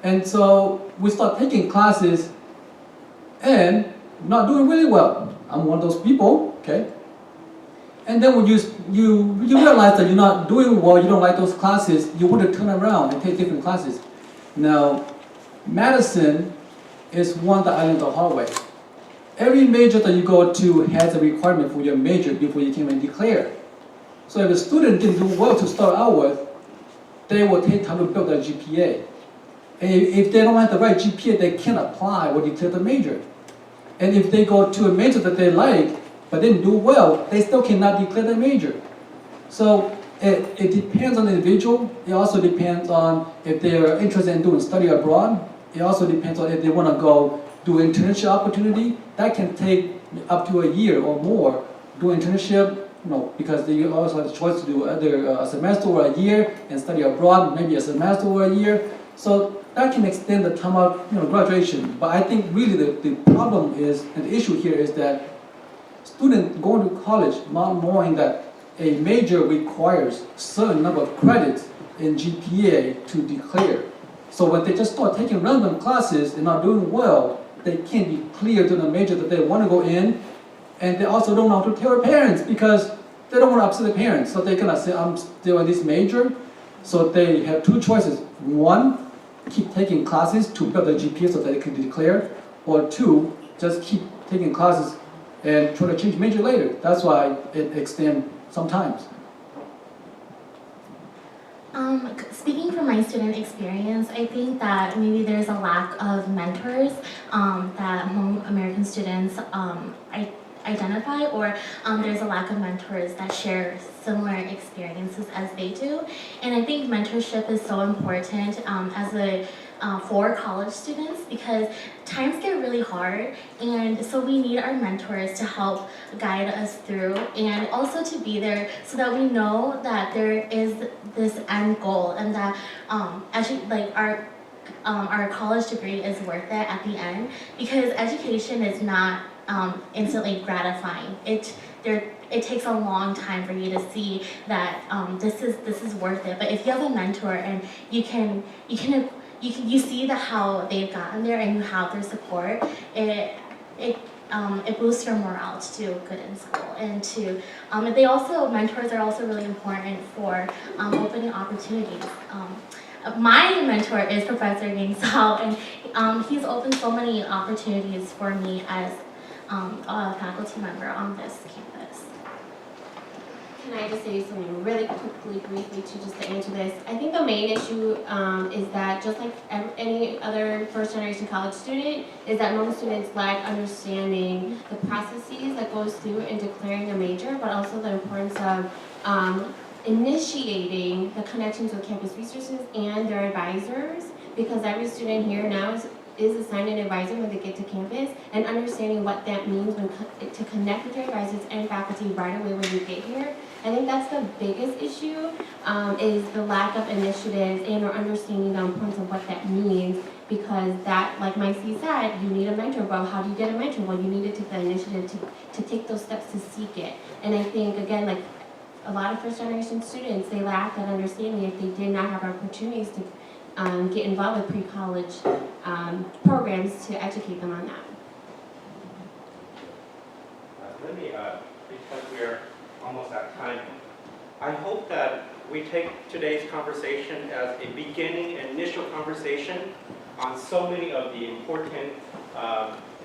And so we start taking classes and not doing really well. I'm one of those people, okay? And then when you realize that you're not doing well, you don't like those classes, you want to turn around and take different classes. Now, Madison is one that I learned the hard way. Every major that you go to has a requirement for your major before you can even declare. So if a student didn't do well to start out with, they will take time to build their GPA. And if they don't have the right GPA, they can't apply or declare the major. And if they go to a major that they like, but didn't do well, they still cannot declare the major. So it depends on the individual. It also depends on if they are interested in doing study abroad. It also depends on if they want to go do internship opportunity. That can take up to a year or more. Do internship, because they also have the choice to do either a semester or a year and study abroad, maybe a semester or a year. So that can extend the time of graduation. But I think really the problem is, and the issue here is that students going to college not knowing that a major requires a certain number of credits in GPA to declare. So when they just start taking random classes and not doing well, they can't be clear to the major that they want to go in, and they also don't know how to tell their parents because they don't want to upset the parents. So they're gonna say, I'm still in this major. So they have two choices. One, keep taking classes to build their GPA so that they can declare, or two, just keep taking classes and try to change major later. That's why it extends sometimes. Speaking from my student experience, I think that maybe there's a lack of mentors that Hmong American students identify, or there's a lack of mentors that share similar experiences as they do. And I think mentorship is so important for college students because times get really hard, and so we need our mentors to help guide us through and also to be there so that we know that there is this end goal and that our college degree is worth it at the end, because education is not instantly gratifying. It takes a long time for you to see that this is worth it. But if you have a mentor and you see how they've gotten there and you have their support, it boosts your morale to do good in school. And mentors are also really important for opening opportunities. My mentor is Professor Ying Sao, and he's opened so many opportunities for me as a faculty member on this campus. can I just say something really quickly, briefly, to answer this? I think the main issue is that just like any other first-generation college student, is that most students lack understanding the processes that goes through in declaring a major, but also the importance of initiating the connections with campus resources and their advisors, because every student here now is assigned an advisor when they get to campus, and understanding what that means when to connect with your advisors and faculty right away when you get here. I think that's the biggest issue, is the lack of initiatives and or understanding the importance of what that means, because that, like Mike C said, you need a mentor. Well, how do you get a mentor? Well, you need to take the initiative to take those steps to seek it. And I think, again, like a lot of first-generation students, they lack that understanding if they did not have opportunities to get involved with pre-college programs to educate them on that. Let me, because we're almost at time, I hope that we take today's conversation as a beginning, initial conversation on so many of the important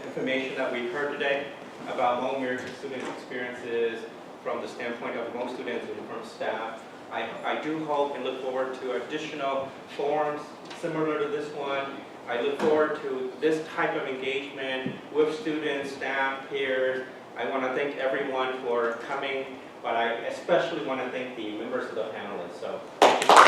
information that we've heard today about Hmong American student experiences from the standpoint of Hmong students and from staff. I do hope and look forward to additional forums similar to this one. I look forward to this type of engagement with students, staff, peers. I want to thank everyone for coming, but I especially want to thank the members of the panelists. So, thank you.